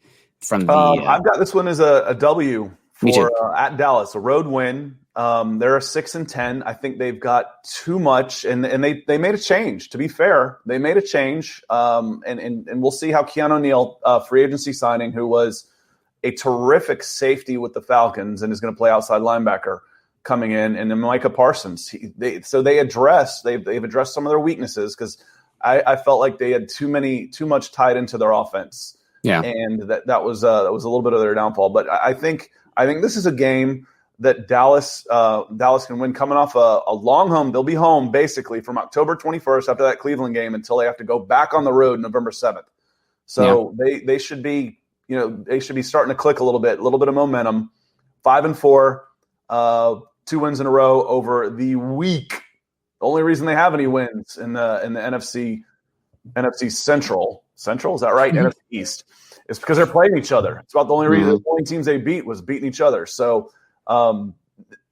I've got this one as a W for at Dallas, a road win. They're a 6-10. I think they've got too much, and they made a change. To be fair, they made a change, and we'll see how Keanu Neal, free agency signing, who was a terrific safety with the Falcons and is going to play outside linebacker, coming in, and then Micah Parsons. They've addressed some of their weaknesses because I felt like they had too much tied into their offense. Yeah, and that was a little bit of their downfall. But I think this is a game that Dallas can win, coming off a long home. They'll be home basically from October 21st after that Cleveland game until they have to go back on the road November 7th. So they should be starting to click a little bit of momentum. 5-4, 2 wins in a row over the week. The only reason they have any wins in the NFC Central, is that right? NFC East. It's because they're playing each other. It's about the only reason the only teams they beat was beating each other. So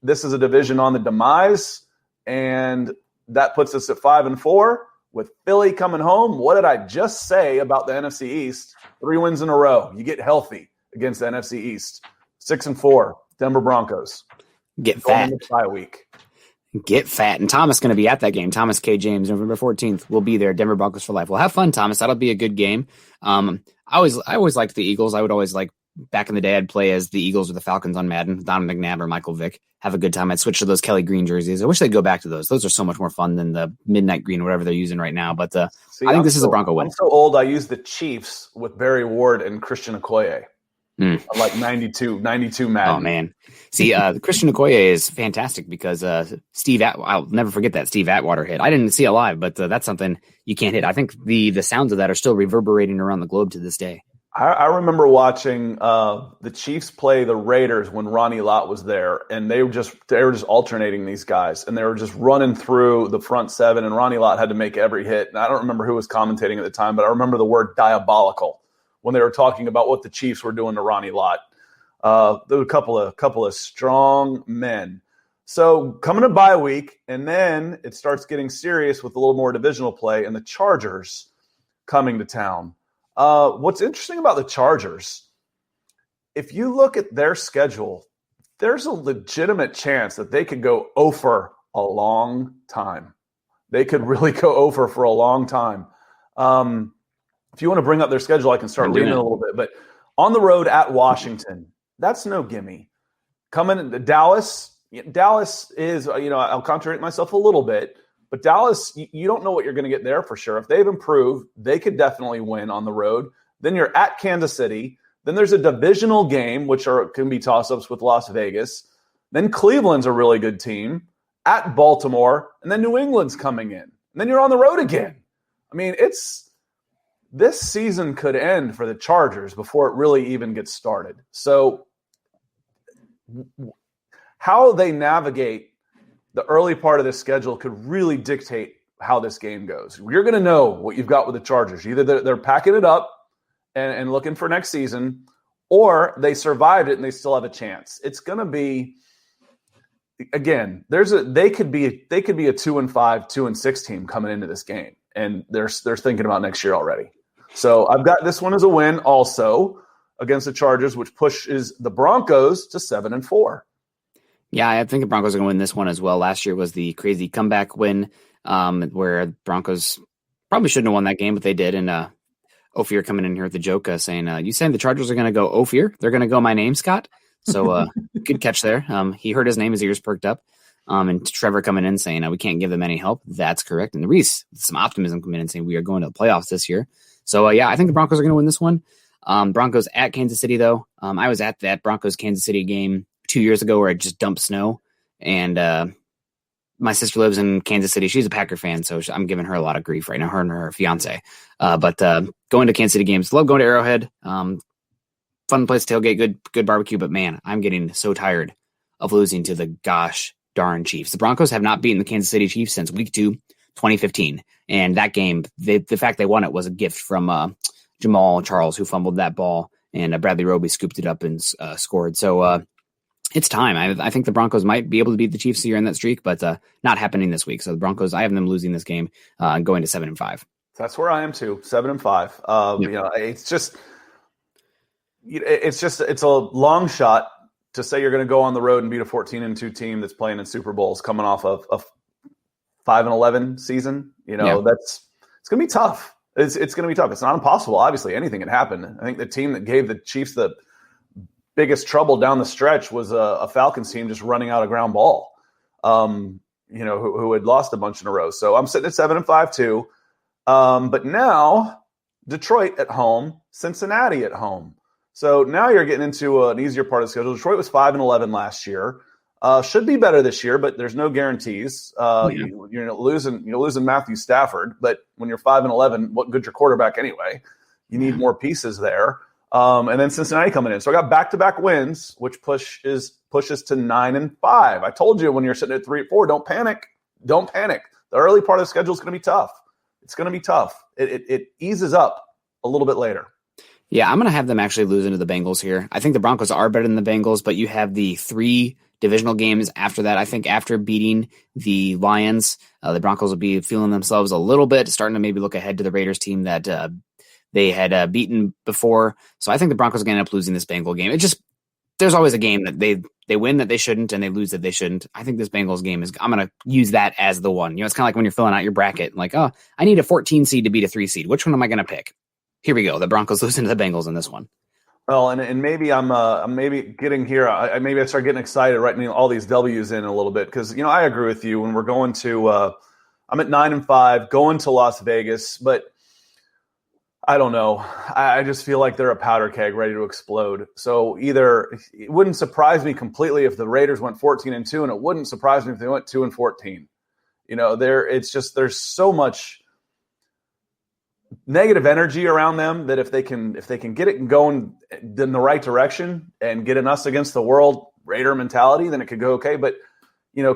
this is a division on the demise, and that puts us at 5-4 with Philly coming home. What did I just say about the NFC East? 3 wins in a row. You get healthy against the NFC East. 6-4, Denver Broncos. Get fat. Bye week. Get fat. And Thomas going to be at that game. Thomas K. James, November 14th, will be there. Denver Broncos for life. Well, have fun, Thomas. That'll be a good game. I always liked the Eagles. I would always back in the day, I'd play as the Eagles or the Falcons on Madden, Don McNabb or Michael Vick. Have a good time. I'd switch to those Kelly Green jerseys. I wish they'd go back to those. Those are so much more fun than the midnight green or whatever they're using right now. But I think this is a Bronco win. I'm so old, I use the Chiefs with Barry Ward and Christian Okoye. Like 92 Madden. Oh, man. See, Christian Okoye is fantastic because I'll never forget that Steve Atwater hit. I didn't see it live, but that's something you can't hit. I think the sounds of that are still reverberating around the globe to this day. I remember watching the Chiefs play the Raiders when Ronnie Lott was there, and they were just alternating these guys, and they were just running through the front seven, and Ronnie Lott had to make every hit. And I don't remember who was commentating at the time, but I remember the word diabolical when they were talking about what the Chiefs were doing to Ronnie Lott. There were a couple of strong men. So coming to bye week, and then it starts getting serious with a little more divisional play, and the Chargers coming to town. What's interesting about the Chargers, if you look at their schedule, there's a legitimate chance that they could go over a long time. They could really go over for a long time. If you want to bring up their schedule, I can start reading it a little bit. But on the road at Washington, that's no gimme. Coming to Dallas is, I'll contradict myself a little bit. But Dallas, you don't know what you're going to get there for sure. If they've improved, they could definitely win on the road. Then you're at Kansas City. Then there's a divisional game, which can be toss-ups with Las Vegas. Then Cleveland's a really good team at Baltimore, and then New England's coming in. And then you're on the road again. I mean, this season could end for the Chargers before it really even gets started. So how they navigate the early part of this schedule could really dictate how this game goes. You're going to know what you've got with the Chargers. Either they're packing it up and looking for next season, or they survived it and they still have a chance. It's going to be, again, they could be a 2-5, 2-6 team coming into this game, and they're thinking about next year already. So I've got this one as a win also against the Chargers, which pushes the Broncos to 7-4. Yeah, I think the Broncos are going to win this one as well. Last year was the crazy comeback win where Broncos probably shouldn't have won that game, but they did. And Ophir coming in here with the joke saying, you saying the Chargers are going to go Ophir? They're going to go my name, Scott? So good catch there. He heard his name, his ears perked up. And Trevor coming in saying, we can't give them any help. That's correct. And Reese, some optimism coming in saying we are going to the playoffs this year. So, yeah, I think the Broncos are going to win this one. Broncos at Kansas City, though. I was at that Broncos-Kansas City game 2 years ago where it just dumped snow. And my sister lives in Kansas City. She's a Packer fan, so I'm giving her a lot of grief right now, her and her fiance. But going to Kansas City games, love going to Arrowhead. Fun place to tailgate, good barbecue. But, man, I'm getting so tired of losing to the gosh darn Chiefs. The Broncos have not beaten the Kansas City Chiefs since week 2, 2015. And that game, the fact they won it was a gift from Jamal Charles, who fumbled that ball, and Bradley Roby scooped it up and scored. So it's time. I think the Broncos might be able to beat the Chiefs here in that streak, but not happening this week. So the Broncos, I have them losing this game, going to 7-5. That's where I am too, 7-5. Yep. It's a long shot to say you're going to go on the road and beat a 14-2 team that's playing in Super Bowls coming off of a 5-11 season. It's going to be tough. It's going to be tough. It's not impossible. Obviously, anything can happen. I think the team that gave the Chiefs the biggest trouble down the stretch was a Falcons team just running out a ground ball, who had lost a bunch in a row. So I'm sitting at 7-5 too. But now Detroit at home, Cincinnati at home. So now you're getting into an easier part of the schedule. Detroit was 5-11 last year. Should be better this year, but there's no guarantees. You're losing Matthew Stafford, but when you're 5-11, what good's your quarterback anyway? You need more pieces there. And then Cincinnati coming in. So I got back-to-back wins, which pushes to 9-5. I told you when you're sitting at 3-4, don't panic. Don't panic. The early part of the schedule is going to be tough. It's going to be tough. It eases up a little bit later. Yeah, I'm going to have them actually losing to the Bengals here. I think the Broncos are better than the Bengals, but you have the 3 divisional games after that. I think after beating the Lions, the Broncos will be feeling themselves a little bit, starting to maybe look ahead to the Raiders team that they had beaten before. So I think the Broncos are going to end up losing this Bengal game. There's always a game that they win that they shouldn't and they lose that they shouldn't. I think this Bengals game I'm going to use that as the one. It's kind of like when you're filling out your bracket, like, oh, I need a 14 seed to beat a 3 seed. Which one am I going to pick? Here we go. The Broncos losing to the Bengals in this one. Well, and maybe I'm maybe getting here. I start getting excited writing all these W's in a little bit because I agree with you when we're going to. I'm at 9-5, going to Las Vegas, but I don't know. I just feel like they're a powder keg ready to explode. So either it wouldn't surprise me completely if the Raiders went 14-2, and it wouldn't surprise me if they went 2-14. There's so much negative energy around them that if they can get it going in the right direction and get an us against the world Raider mentality, then it could go okay. But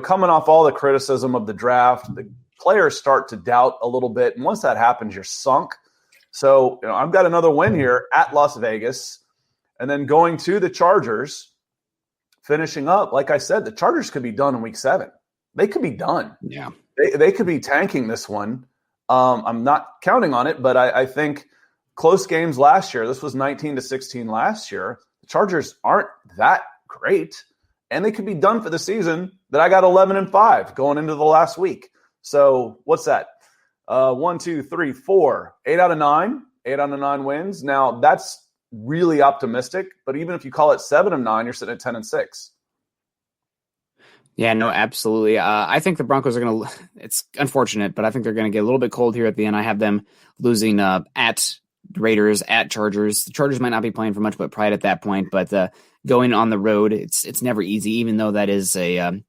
coming off all the criticism of the draft, the players start to doubt a little bit, and once that happens, you're sunk. So I've got another win here at Las Vegas, and then going to the Chargers, finishing up. Like I said, the Chargers could be done in week 7. They could be done. Yeah, they could be tanking this one. I'm not counting on it, but I think close games last year. This was 19-16 last year. The Chargers aren't that great, and they could be done for the season. That I got 11-5 going into the last week. So what's that? 1, 2, 3, 4, 8 out of 9. 8 out of 9 wins. Now that's really optimistic, but even if you call it 7 of 9, you're sitting at 10-6. Yeah, no, absolutely. I think the Broncos are going to, it's unfortunate, but I think they're going to get a little bit cold here at the end. I have them losing at Raiders, at Chargers. The Chargers might not be playing for much but pride at that point, but going on the road, it's never easy, even though that is a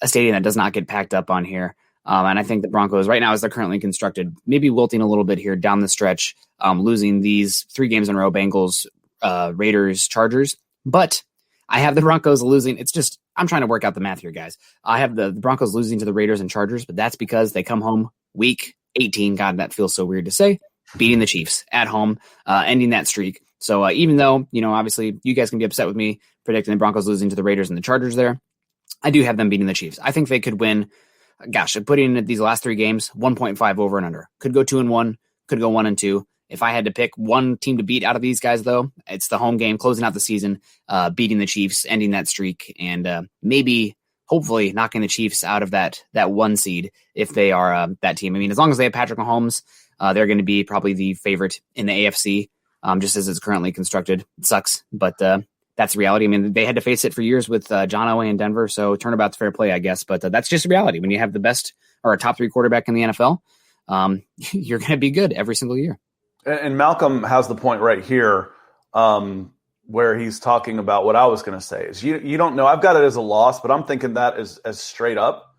stadium that does not get packed up on here. And I think the Broncos right now, as they're currently constructed, maybe wilting a little bit here down the stretch, losing these 3 games in a row, Bengals, Raiders, Chargers. But I have the Broncos losing. It's just, I'm trying to work out the math here, guys. I have the Broncos losing to the Raiders and Chargers, but that's because they come home week 18. God, that feels so weird to say. Beating the Chiefs at home, ending that streak. So even though, obviously you guys can be upset with me predicting the Broncos losing to the Raiders and the Chargers there, I do have them beating the Chiefs. I think they could win. Gosh, putting in these last 3 games, 1.5 over and under. Could go 2-1, could go 1-2. If I had to pick one team to beat out of these guys, though, it's the home game, closing out the season, beating the Chiefs, ending that streak, and maybe, hopefully, knocking the Chiefs out of that 1 seed if they are that team. I mean, as long as they have Patrick Mahomes, they're going to be probably the favorite in the AFC, just as it's currently constructed. It sucks, but that's reality. I mean, they had to face it for years with John Elway in Denver, so turnabout's fair play, I guess. But that's just reality. When you have the best or a top 3 quarterback in the NFL, you're going to be good every single year. And Malcolm has the point right here where he's talking about what I was going to say is you don't know. I've got it as a loss, but I'm thinking that as straight up.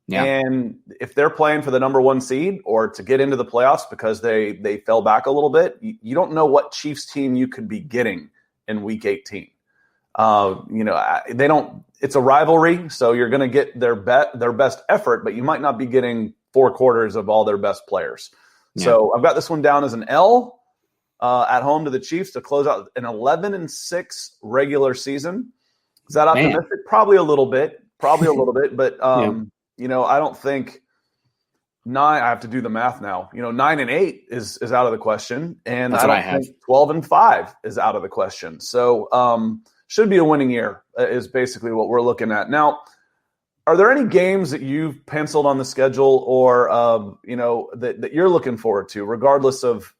Yeah. And if they're playing for the number 1 seed or to get into the playoffs because they fell back a little bit, you don't know what Chiefs team you could be getting in Week 18. They don't. It's a rivalry, so you're going to get their best effort, but you might not be getting 4 quarters of all their best players. Yeah. So I've got this one down as an L at home to the Chiefs to close out an 11-6 regular season. Is that optimistic? Man. Probably a little bit, but I don't think 9. I have to do the math now. 9-8 is out of the question, and that's what I have. 12-5 is out of the question. So should be a winning year is basically what we're looking at now. Are there any games that you've penciled on the schedule or, that you're looking forward to, regardless of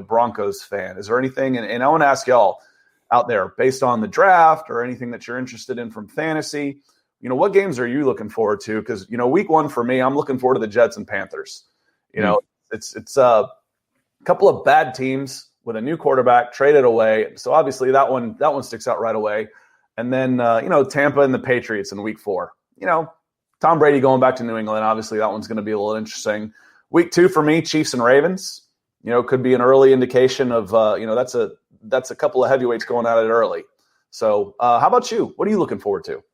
Broncos fan? Is there anything? And I want to ask y'all out there, based on the draft or anything that you're interested in from fantasy, what games are you looking forward to? Because, week 1 for me, I'm looking forward to the Jets and Panthers. It's a couple of bad teams with a new quarterback traded away. So obviously that one sticks out right away. And then, Tampa and the Patriots in week 4. Tom Brady going back to New England. Obviously, that one's going to be a little interesting. Week 2 for me, Chiefs and Ravens. Could be an early indication of that's a couple of heavyweights going at it early. So, how about you? What are you looking forward to?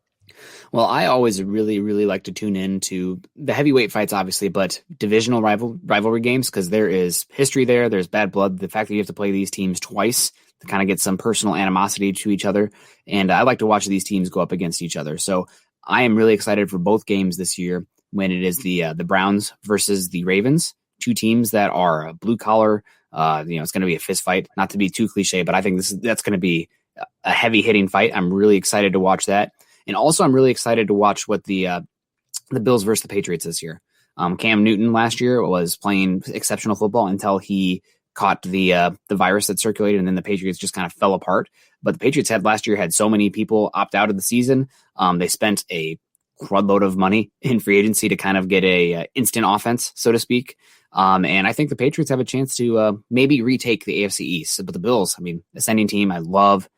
Well, I always really, really like to tune in to the heavyweight fights, obviously, but divisional rivalry games because there is history there. There's bad blood. The fact that you have to play these teams twice to kind of get some personal animosity to each other, and I like to watch these teams go up against each other. So I am really excited for both games this year when it is the Browns versus the Ravens, 2 teams that are blue collar. It's going to be a fist fight, not to be too cliche, but I think that's going to be a heavy hitting fight. I'm really excited to watch that. And also I'm really excited to watch what the Bills versus the Patriots this year. Cam Newton last year was playing exceptional football until he caught the virus that circulated, and then the Patriots just kind of fell apart. But the Patriots last year had so many people opt out of the season. They spent a crudload of money in free agency to kind of get a instant offense, so to speak. And I think the Patriots have a chance to maybe retake the AFC East. But the Bills, ascending team. I love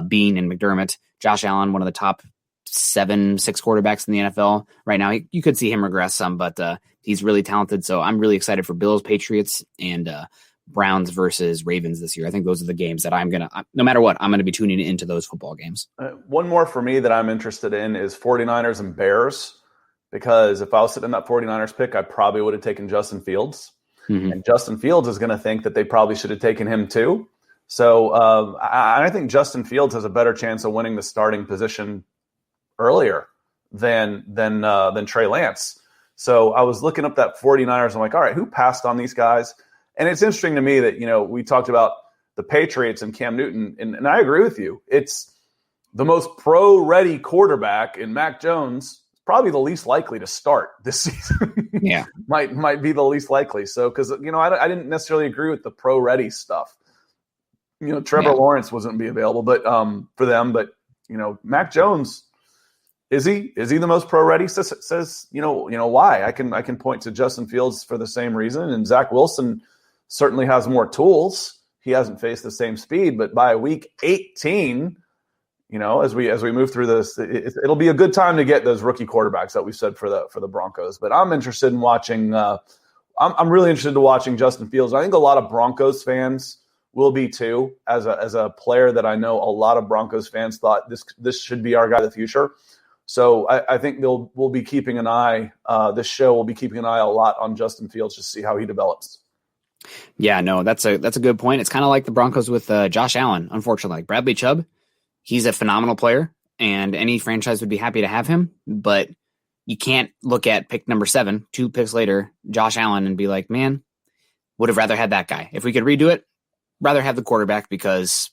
Bean and McDermott. Josh Allen, one of the top 7-6 quarterbacks in the NFL right now. You could see him regress some, but he's really talented. So I'm really excited for Bills, Patriots, and Browns versus Ravens this year. I think those are the games that no matter what, I'm going to be tuning into those football games. One more for me that I'm interested in is 49ers and Bears, because if I was sitting in that 49ers pick, I probably would have taken Justin Fields. Mm-hmm. And Justin Fields is going to think that they probably should have taken him too. So I think Justin Fields has a better chance of winning the starting position earlier than Trey Lance. So I was looking up that 49ers. I'm like, all right, who passed on these guys? And it's interesting to me that, we talked about the Patriots and Cam Newton, and I agree with you. It's the most pro-ready quarterback in Mac Jones, probably the least likely to start this season. Yeah. might be the least likely. So, because, I didn't necessarily agree with the pro-ready stuff. Trevor Lawrence wasn't be available, but for them. But, Mac Jones, Is he the most pro ready? Says why? I can point to Justin Fields for the same reason, and Zach Wilson certainly has more tools. He hasn't faced the same speed, but by week 18, as we move through this, it'll be a good time to get those rookie quarterbacks that we said for the Broncos. But I'm interested in watching. I'm really interested in watching Justin Fields. I think a lot of Broncos fans will be too. As a player that I know, a lot of Broncos fans thought this should be our guy of the future. So I think we'll be keeping an eye. This show will be keeping an eye a lot on Justin Fields to see how he develops. Yeah, no, that's a good point. It's kind of like the Broncos with Josh Allen. Unfortunately, like Bradley Chubb, he's a phenomenal player, and any franchise would be happy to have him. But you can't look at pick number 7, 2 picks later, Josh Allen, and be like, man, would have rather had that guy. If we could redo it, rather have the quarterback, because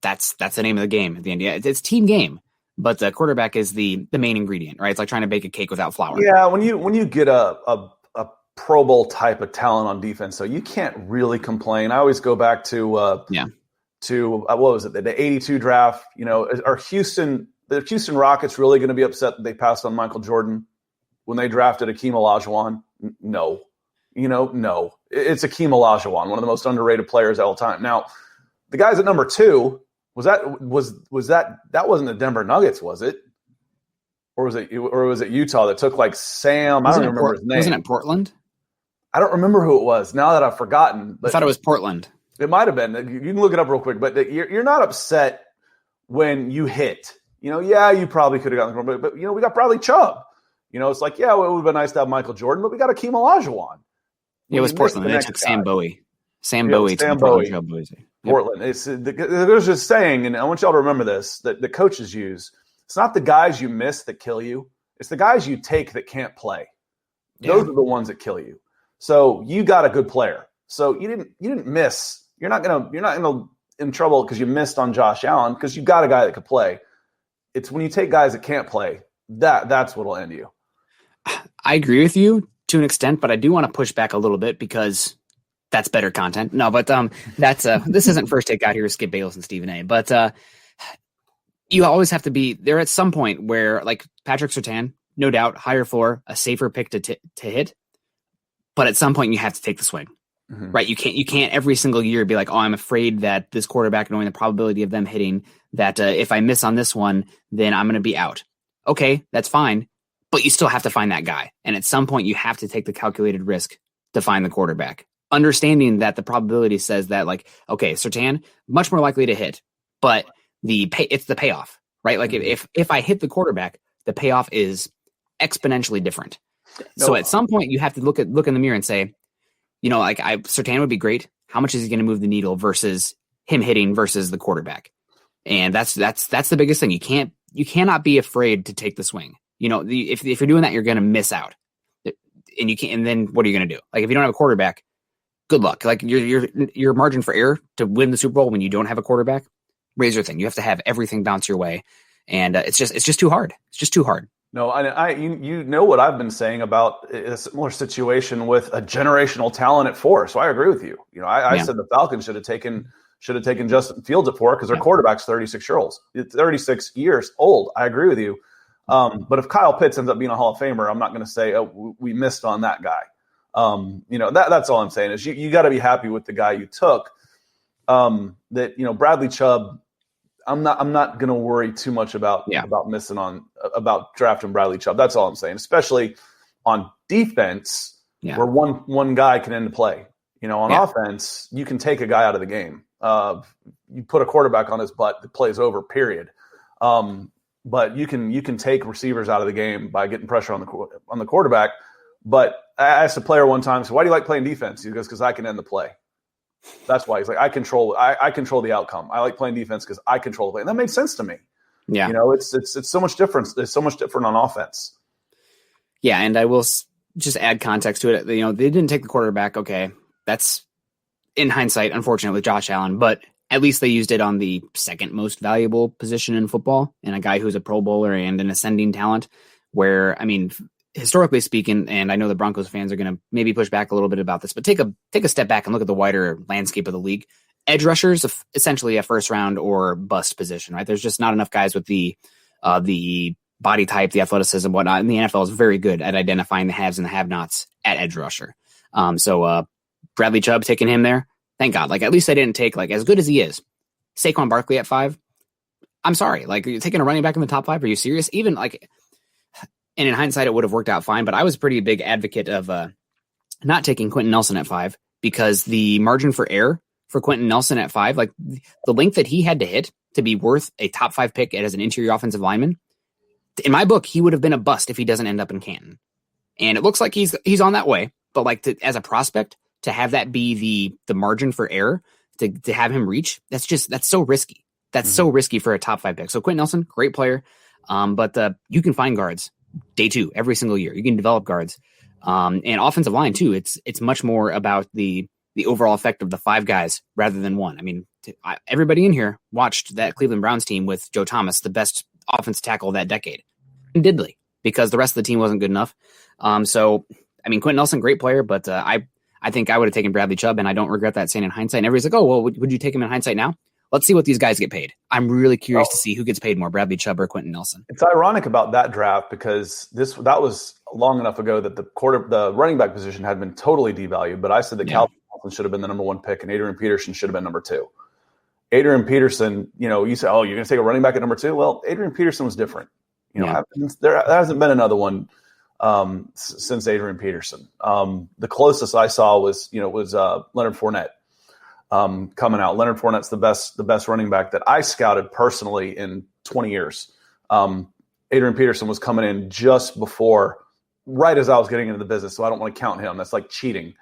that's the name of the game at the end. Yeah, it's team game. But the quarterback is the main ingredient, right? It's like trying to bake a cake without flour. Yeah, when you get a Pro Bowl type of talent on defense, so you can't really complain. I always go back to what was it, the 82 draft? Are the Houston Rockets really going to be upset that they passed on Michael Jordan when they drafted Akeem Olajuwon? No, no. It's Akeem Olajuwon, one of the most underrated players of all time. Now, the guys at number 2. Was that wasn't the Denver Nuggets, was it? Or was it Utah that took like Sam? I don't remember his name. Wasn't it Portland? I don't remember who it was now that I've forgotten. But I thought it was Portland. It might have been. You can look it up real quick, but you're not upset when you hit. You probably could have gotten the but we got Bradley Chubb. It's like, it would have been nice to have Michael Jordan, but we got Akeem Olajuwon. It was Portland. They took Sam Bowie. Sam Bowie. Portland. There's this saying, and I want y'all to remember this, that the coaches use. It's not the guys you miss that kill you. It's the guys you take that can't play. Yeah. Those are the ones that kill you. So you got a good player. So you didn't miss. You're not in trouble because you missed on Josh Allen, because you got a guy that could play. It's when you take guys that can't play, that's what'll end you. I agree with you to an extent, but I do want to push back a little bit, because that's better content. No, but that's this isn't First Take Out here with Skip Bayless and Stephen A. But you always have to be there at some point where, like Patrick Surtain, no doubt, higher floor, a safer pick to hit. But at some point you have to take the swing, right? You can't every single year be like, oh, I'm afraid that this quarterback, knowing the probability of them hitting, that if I miss on this one, then I'm going to be out. Okay, that's fine. But you still have to find that guy. And at some point you have to take the calculated risk to find the quarterback. Understanding that the probability says that, like, okay, Surtain, much more likely to hit, but it's the payoff, right? Like if I hit the quarterback, the payoff is exponentially different. No. So at some point you have to look in the mirror and say, Surtain would be great. How much is he going to move the needle versus him hitting versus the quarterback? And that's the biggest thing. You cannot be afraid to take the swing. If you're doing that, you're going to miss out. And you can't. And then what are you going to do? Like, if you don't have a quarterback, good luck. Like, your margin for error to win the Super Bowl when you don't have a quarterback, razor thing. You have to have everything bounce your way, and it's just too hard. It's just too hard. No, you know what I've been saying about a similar situation with a generational talent at 4. So I agree with you. I said the Falcons should have taken Justin Fields at 4 because their quarterback's 36 years old. I agree with you. But if Kyle Pitts ends up being a Hall of Famer, I'm not going to say, oh, we missed on that guy. That's all I'm saying is you got to be happy with the guy you took. Bradley Chubb, I'm not going to worry too much about missing about drafting Bradley Chubb. That's all I'm saying, especially on defense where one guy can end the play. On offense, you can take a guy out of the game. You put a quarterback on his butt, the play's over, period. But you can take receivers out of the game by getting pressure on the quarterback. But I asked a player one time, so why do you like playing defense? He goes, because I can end the play. That's why. He's like, I control the outcome. I like playing defense because I control the play. And that made sense to me. Yeah. It's so much different. It's so much different on offense. Yeah, and I will just add context to it. They didn't take the quarterback. Okay, that's in hindsight, unfortunately, with Josh Allen, but at least they used it on the second most valuable position in football, and a guy who's a Pro Bowler and an ascending talent, where, historically speaking, and I know the Broncos fans are going to maybe push back a little bit about this, but take a step back and look at the wider landscape of the league. Edge rushers, essentially a first round or bust position, right? There's just not enough guys with the body type, the athleticism, whatnot. And the NFL is very good at identifying the haves and the have-nots at edge rusher. So Bradley Chubb, taking him there, thank God. Like, at least I didn't take, like, as good as he is, Saquon Barkley at 5. I'm sorry. Like, you're taking a running back in the top 5. Are you serious? Even, like, and in hindsight, it would have worked out fine. But I was a pretty big advocate of not taking Quentin Nelson at 5 because the margin for error for Quentin Nelson at 5, like, the length that he had to hit to be worth a top 5 pick as an interior offensive lineman, in my book, he would have been a bust if he doesn't end up in Canton. And it looks like he's on that way. But, like, as a prospect, to have that be the margin for error, to have him reach, that's so risky. That's so risky for a top 5 pick. So Quentin Nelson, great player. But you can find guards day 2 every single year. You can develop guards. And offensive line too. It's much more about the overall effect of the 5 guys rather than one. I mean, everybody in here watched that Cleveland Browns team with Joe Thomas, the best offensive tackle of that decade, and diddly, because the rest of the team wasn't good enough. So, I mean, Quentin Nelson, great player, but I think I would have taken Bradley Chubb, and I don't regret that saying in hindsight. And everybody's like, oh, well, would you take him in hindsight now? Let's see what these guys get paid. I'm really curious to see who gets paid more, Bradley Chubb or Quentin Nelson. It's ironic about that draft because that was long enough ago that the running back position had been totally devalued. But I said that Calvin Johnson should have been the number 1 pick and Adrian Peterson should have been number 2. Adrian Peterson, you say, oh, you're going to take a running back at number 2? Well, Adrian Peterson was different. There hasn't been another one since Adrian Peterson. The closest I saw was Leonard Fournette. Coming out. Leonard Fournette's the best running back that I scouted personally in 20 years. Adrian Peterson was coming in just before, right as I was getting into the business, so I don't want to count him. That's like cheating.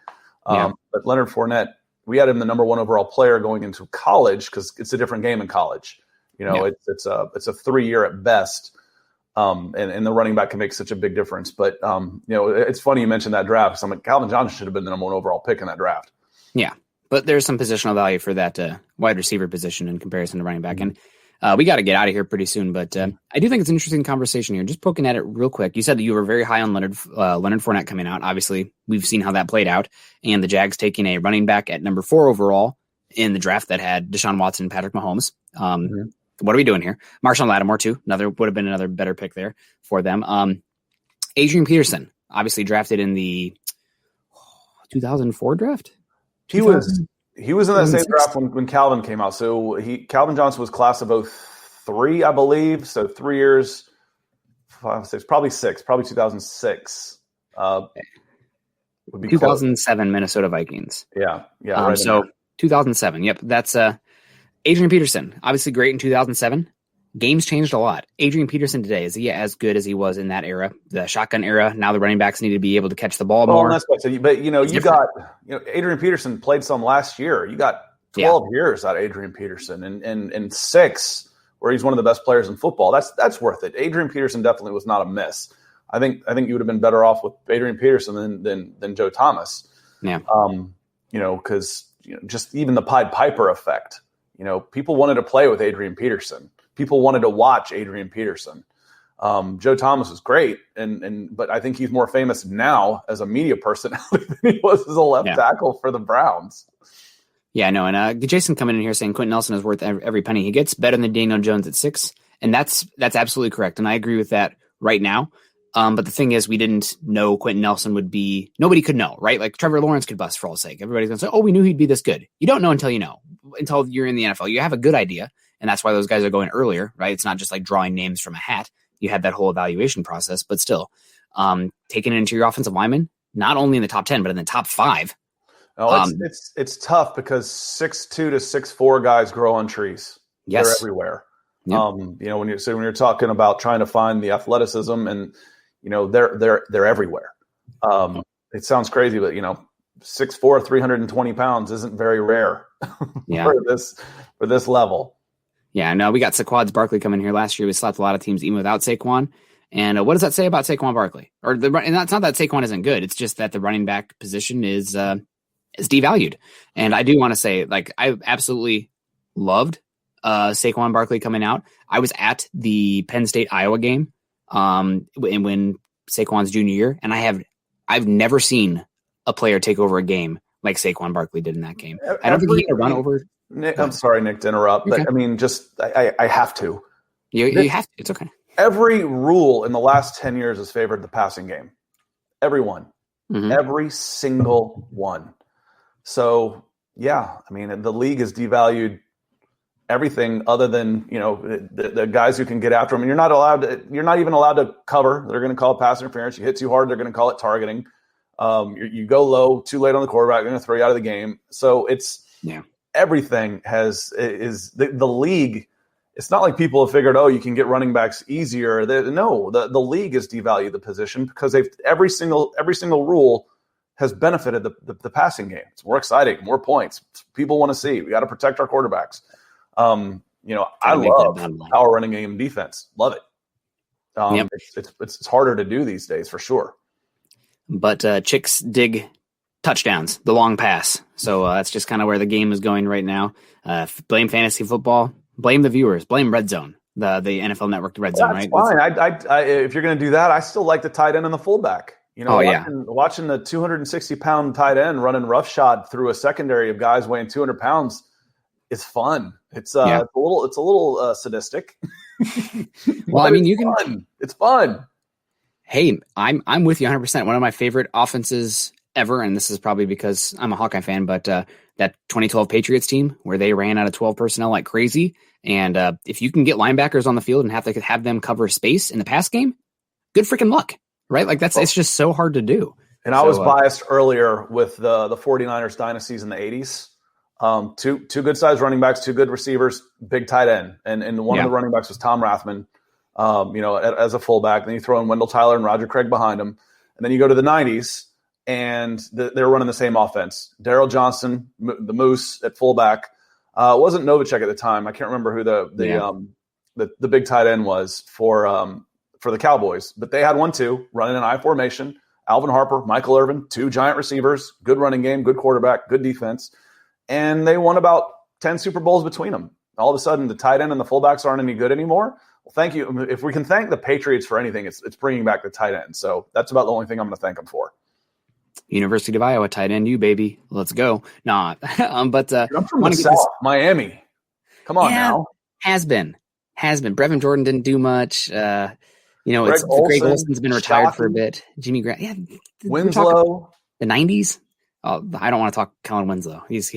But Leonard Fournette, we had him the number 1 overall player going into college because it's a different game in college. It's a 3-year at best, and the running back can make such a big difference. But it's funny you mentioned that draft. So I'm like, Calvin Johnson should have been the number 1 overall pick in that draft. Yeah. But there's some positional value for that wide receiver position in comparison to running back. And we got to get out of here pretty soon. But I do think it's an interesting conversation here. Just poking at it real quick. You said that you were very high on Leonard Fournette coming out. Obviously, we've seen how that played out. And the Jags taking a running back at number 4 overall in the draft that had Deshaun Watson and Patrick Mahomes. What are we doing here? Marshawn Lattimore, too. Would have been another better pick there for them. Adrian Peterson, obviously drafted in the 2004 draft. He was in that same draft when Calvin came out. So Calvin Johnson was class of 2003, I believe. So 3 years, 5, 6, probably 2006. Would be 2007 close. Minnesota Vikings. Yeah. Right so 2007. Yep, that's Adrian Peterson. Obviously great in 2007. Games changed a lot. Adrian Peterson today, is he as good as he was in that era, the shotgun era? Now the running backs need to be able to catch the ball more. That's what I said. But you got Adrian Peterson played some last year. You got 12 years out of Adrian Peterson, and 6 where he's one of the best players in football. That's worth it. Adrian Peterson definitely was not a miss. I think you would have been better off with Adrian Peterson than Joe Thomas. Yeah. Because just even the Pied Piper effect. People wanted to play with Adrian Peterson. People wanted to watch Adrian Peterson. Joe Thomas was great, but I think he's more famous now as a media personality than he was as a left tackle for the Browns. Yeah, I know. And Jason coming in here saying Quentin Nelson is worth every penny he gets, better than Daniel Jones at 6, and that's absolutely correct. And I agree with that right now. But the thing is, we didn't know Quentin Nelson would be. Nobody could know, right? Like Trevor Lawrence could bust for all sake. Everybody's gonna say, "Oh, we knew he'd be this good." You don't know until you know. Until you're in the NFL, you have a good idea. And that's why those guys are going earlier, right? It's not just like drawing names from a hat. You have that whole evaluation process, but still taking it into your offensive lineman, not only in the top 10, but in the top 5. Oh, it's tough because 6'2" to 6'4" guys grow on trees. Yes. They're everywhere. Yep. When you're talking about trying to find the athleticism and, they're everywhere. It sounds crazy, but 6'4", 320 pounds isn't very rare for this level. Yeah, no, we got Saquon Barkley coming here last year. We slapped a lot of teams even without Saquon. And what does that say about Saquon Barkley? And that's not that Saquon isn't good. It's just that the running back position is devalued. And I do want to say, I absolutely loved Saquon Barkley coming out. I was at the Penn State Iowa game when Saquon's junior year, and I've never seen a player take over a game like Saquon Barkley did in that game. I don't think he had a run over. Nick, I'm sorry, Nick, to interrupt, but I mean, I have to. You have to. It's okay. Every rule in the last 10 years has favored the passing game. Every one. Mm-hmm. Every single one. So, yeah, I mean, the league has devalued everything other than, the guys who can get after them. And you're not even allowed to cover. They're going to call it pass interference. You hit too hard, they're going to call it targeting. You go low, too late on the quarterback, they're going to throw you out of the game. So everything is the league. It's not like people have figured, you can get running backs easier. The league has devalued the position because every single rule has benefited the passing game. It's more exciting, more points. People want to see. We got to protect our quarterbacks. I love power running game defense. Love it. It's harder to do these days for sure. But chicks dig touchdowns, the long pass. So that's just kind of where the game is going right now. Blame fantasy football. Blame the viewers. Blame Red Zone, the NFL Network, the Red Zone. That's right? Fine. If you're going to do that, I still like the tight end and the fullback. Watching the 260-pound tight end running roughshod through a secondary of guys weighing 200 pounds is fun. It's a little sadistic. Well, I mean, it's fun. Hey, I'm with you 100%. One of my favorite offenses ever, and this is probably because I'm a Hawkeye fan, but that 2012 Patriots team where they ran out of 12 personnel like crazy, and if you can get linebackers on the field and have them cover space in the pass game, good freaking luck, right? Like it's just so hard to do. And I was biased earlier with the 49ers dynasties in the 80s. Two good sized running backs, two good receivers, big tight end, and one of the running backs was Tom Rathman. As a fullback. Then you throw in Wendell Tyler and Roger Craig behind him. And then you go to the 90s, and they're running the same offense. Darryl Johnson, the Moose at fullback. It wasn't Novacek at the time. I can't remember who the big tight end was for the Cowboys. But they had 1-2 running an I formation. Alvin Harper, Michael Irvin, two giant receivers, good running game, good quarterback, good defense. And they won about 10 Super Bowls between them. All of a sudden, the tight end and the fullbacks aren't any good anymore. Well, thank you. If we can thank the Patriots for anything, it's bringing back the tight end. So that's about the only thing I'm going to thank them for. University of Iowa, tight end, you baby. Let's go. Nah, but I'm from the South, Miami. Come on now. Has been. Brevin Jordan didn't do much. Greg Olson's been retired for a bit. Jimmy Grant, Winslow, the 90s. Oh, I don't want to talk Colin Winslow. He's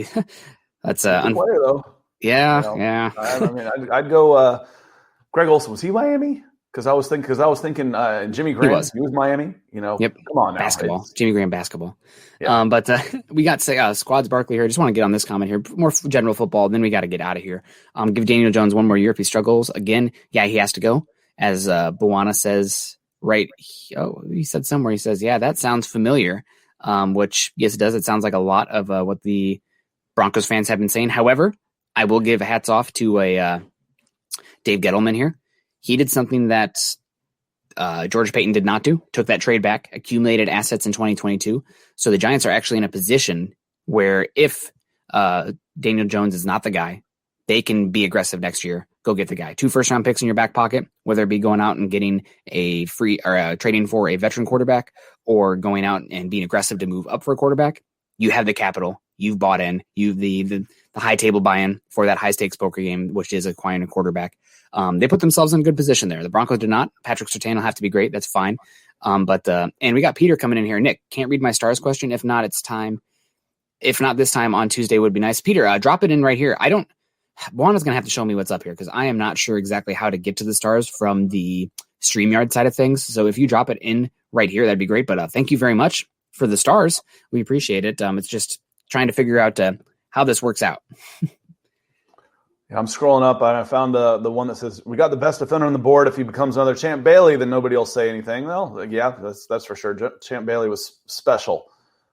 that's player though. Yeah. I'd go. Greg Olson, was he Miami? Because I was thinking Jimmy Grant. He was Miami. Yep. Come on now. Basketball. Jimmy Graham basketball. Yeah. But we got Squads Barkley here. I just want to get on this comment here. More general football. Then we got to get out of here. Give Daniel Jones one more year if he struggles again. Yeah, he has to go. As Buwana says, right? He said somewhere. He says, "Yeah, that sounds familiar." Which yes, it does. It sounds like a lot of what the Broncos fans have been saying. However, I will give hats off to a Dave Gettleman here. He did something that George Payton did not do. Took that trade back, accumulated assets in 2022. So the Giants are actually in a position where if Daniel Jones is not the guy, they can be aggressive next year. Go get the guy. 2 first-round picks in your back pocket, whether it be going out and getting a free or trading for a veteran quarterback or going out and being aggressive to move up for a quarterback. You have the capital. You've bought in. You've the high table buy-in for that high-stakes poker game, which is acquiring a quarterback. They put themselves in a good position there. The Broncos did not. Patrick Surtain will have to be great. That's fine. And we got Peter coming in here. Nick, can't read my stars question. If not, it's time. If not this time on Tuesday would be nice. Peter, drop it in right here. Buana's going to have to show me what's up here because I am not sure exactly how to get to the stars from the StreamYard side of things. So if you drop it in right here, that'd be great. But thank you very much for the stars. We appreciate it. It's just trying to figure out how this works out. Yeah, I'm scrolling up and I found the one that says, we got the best defender on the board. If he becomes another Champ Bailey, then nobody will say anything. Well, yeah, that's for sure. Champ Bailey was special.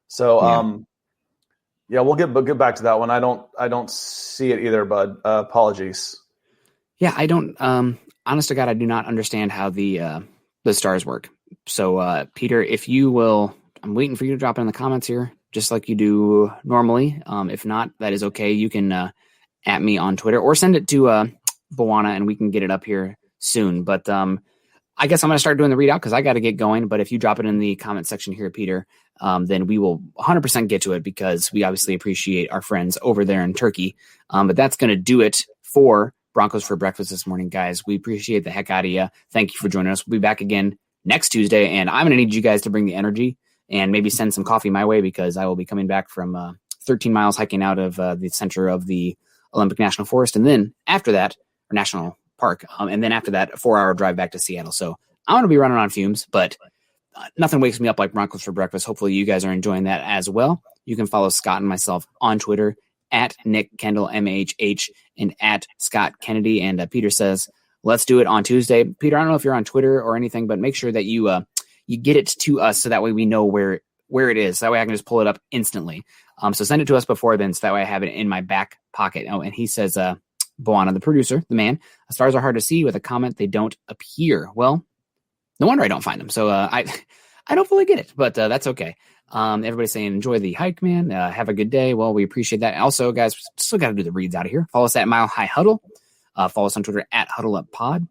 So, yeah, we'll get back to that one. I don't see it either, bud. Apologies. Yeah, I don't. Honest to God, I do not understand how the stars work. So, Peter, if you will, I'm waiting for you to drop it in the comments here, just like you do normally. If not, that is okay. You can at me on Twitter or send it to Buwana, and we can get it up here soon. But I guess I'm going to start doing the readout because I got to get going. But if you drop it in the comment section here, Peter, then we will 100% get to it because we obviously appreciate our friends over there in Turkey. But that's going to do it for Broncos for breakfast this morning, guys. We appreciate the heck out of you. Thank you for joining us. We'll be back again next Tuesday, and I'm going to need you guys to bring the energy and maybe send some coffee my way because I will be coming back from 13 miles hiking out of the center of the Olympic National Forest, and then after that, or National Park, and then after that, a 4-hour drive back to Seattle. So I'm going to be running on fumes, but nothing wakes me up like Broncos for breakfast. Hopefully you guys are enjoying that as well. You can follow Scott and myself on Twitter at Nick Kendell MHH and at Scott Kennedy. And Peter says, let's do it on Tuesday. Peter, I don't know if you're on Twitter or anything, but make sure that you get it to us so that way we know where it is. That way I can just pull it up instantly. So send it to us before then, so that way I have it in my back pocket. Oh, and he says, Boana, the producer, the man, stars are hard to see with a comment. They don't appear. Well, no wonder I don't find them. So I don't fully get it, but that's okay. Everybody's saying, enjoy the hike, man. Have a good day. Well, we appreciate that. Also, guys, still got to do the reads out of here. Follow us at Mile High Huddle. Follow us on Twitter at HuddleUpPod.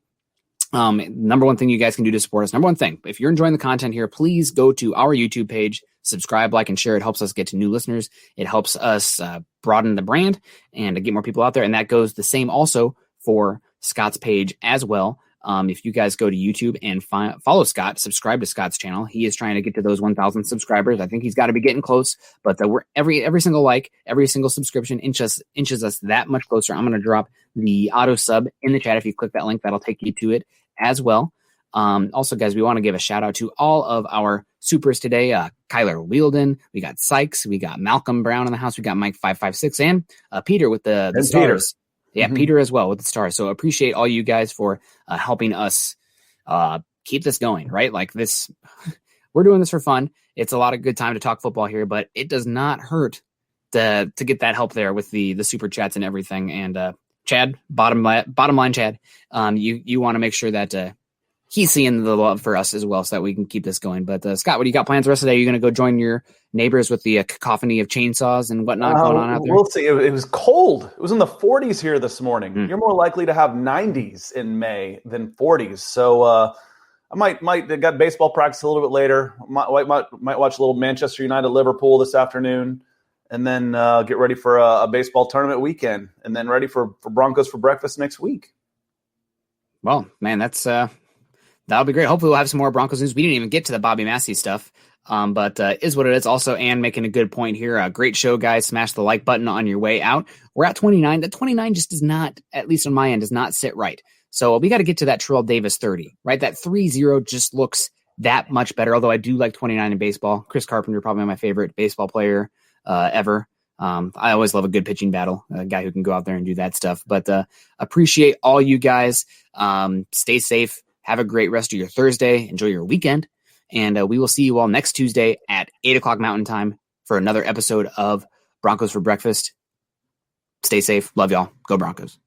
Number one thing you guys can do to support us. Number one thing, if you're enjoying the content here, please go to our YouTube page, subscribe, like, and share. It helps us get to new listeners. It helps us broaden the brand and to get more people out there. And that goes the same also for Scott's page as well. If you guys go to YouTube and follow Scott, subscribe to Scott's channel. He is trying to get to those 1,000 subscribers. I think he's got to be getting close, but we're every single like, every single subscription inches us that much closer. I'm going to drop the auto sub in the chat. If you click that link, that'll take you to it as well. Also, guys, we want to give a shout out to all of our supers today. Kyler Wielden, we got Sykes, we got Malcolm Brown in the house, we got Mike 556, and Peter with the stars. Yeah, Peter as well with the stars. So appreciate all you guys for helping us keep this going, right? Like this, we're doing this for fun. It's a lot of good time to talk football here, but it does not hurt to get that help there with the super chats and everything. And Chad, bottom line, Chad, you want to make sure that he's seeing the love for us as well so that we can keep this going. But Scott, what do you got plans the rest of the day? Are you going to go join your neighbors with the cacophony of chainsaws and whatnot going on out there? We'll see. It was cold. It was in the 40s here this morning. You're more likely to have 90s in May than 40s. So I might got baseball practice a little bit later. Might watch a little Manchester United Liverpool this afternoon, and then get ready for a baseball tournament weekend, and then ready for Broncos for breakfast next week. Well, man, that'll be great. Hopefully we'll have some more Broncos news. We didn't even get to the Bobby Massey stuff, but is what it is. Also, Ann making a good point here. Great show, guys. Smash the like button on your way out. We're at 29. The 29 just does not, at least on my end, does not sit right. So we got to get to that Terrell Davis 30, right? That 3-0 just looks that much better, although I do like 29 in baseball. Chris Carpenter, probably my favorite baseball player ever. I always love a good pitching battle, a guy who can go out there and do that stuff. But appreciate all you guys. Stay safe. Have a great rest of your Thursday. Enjoy your weekend. And we will see you all next Tuesday at 8 o'clock Mountain Time for another episode of Broncos for Breakfast. Stay safe. Love y'all. Go Broncos.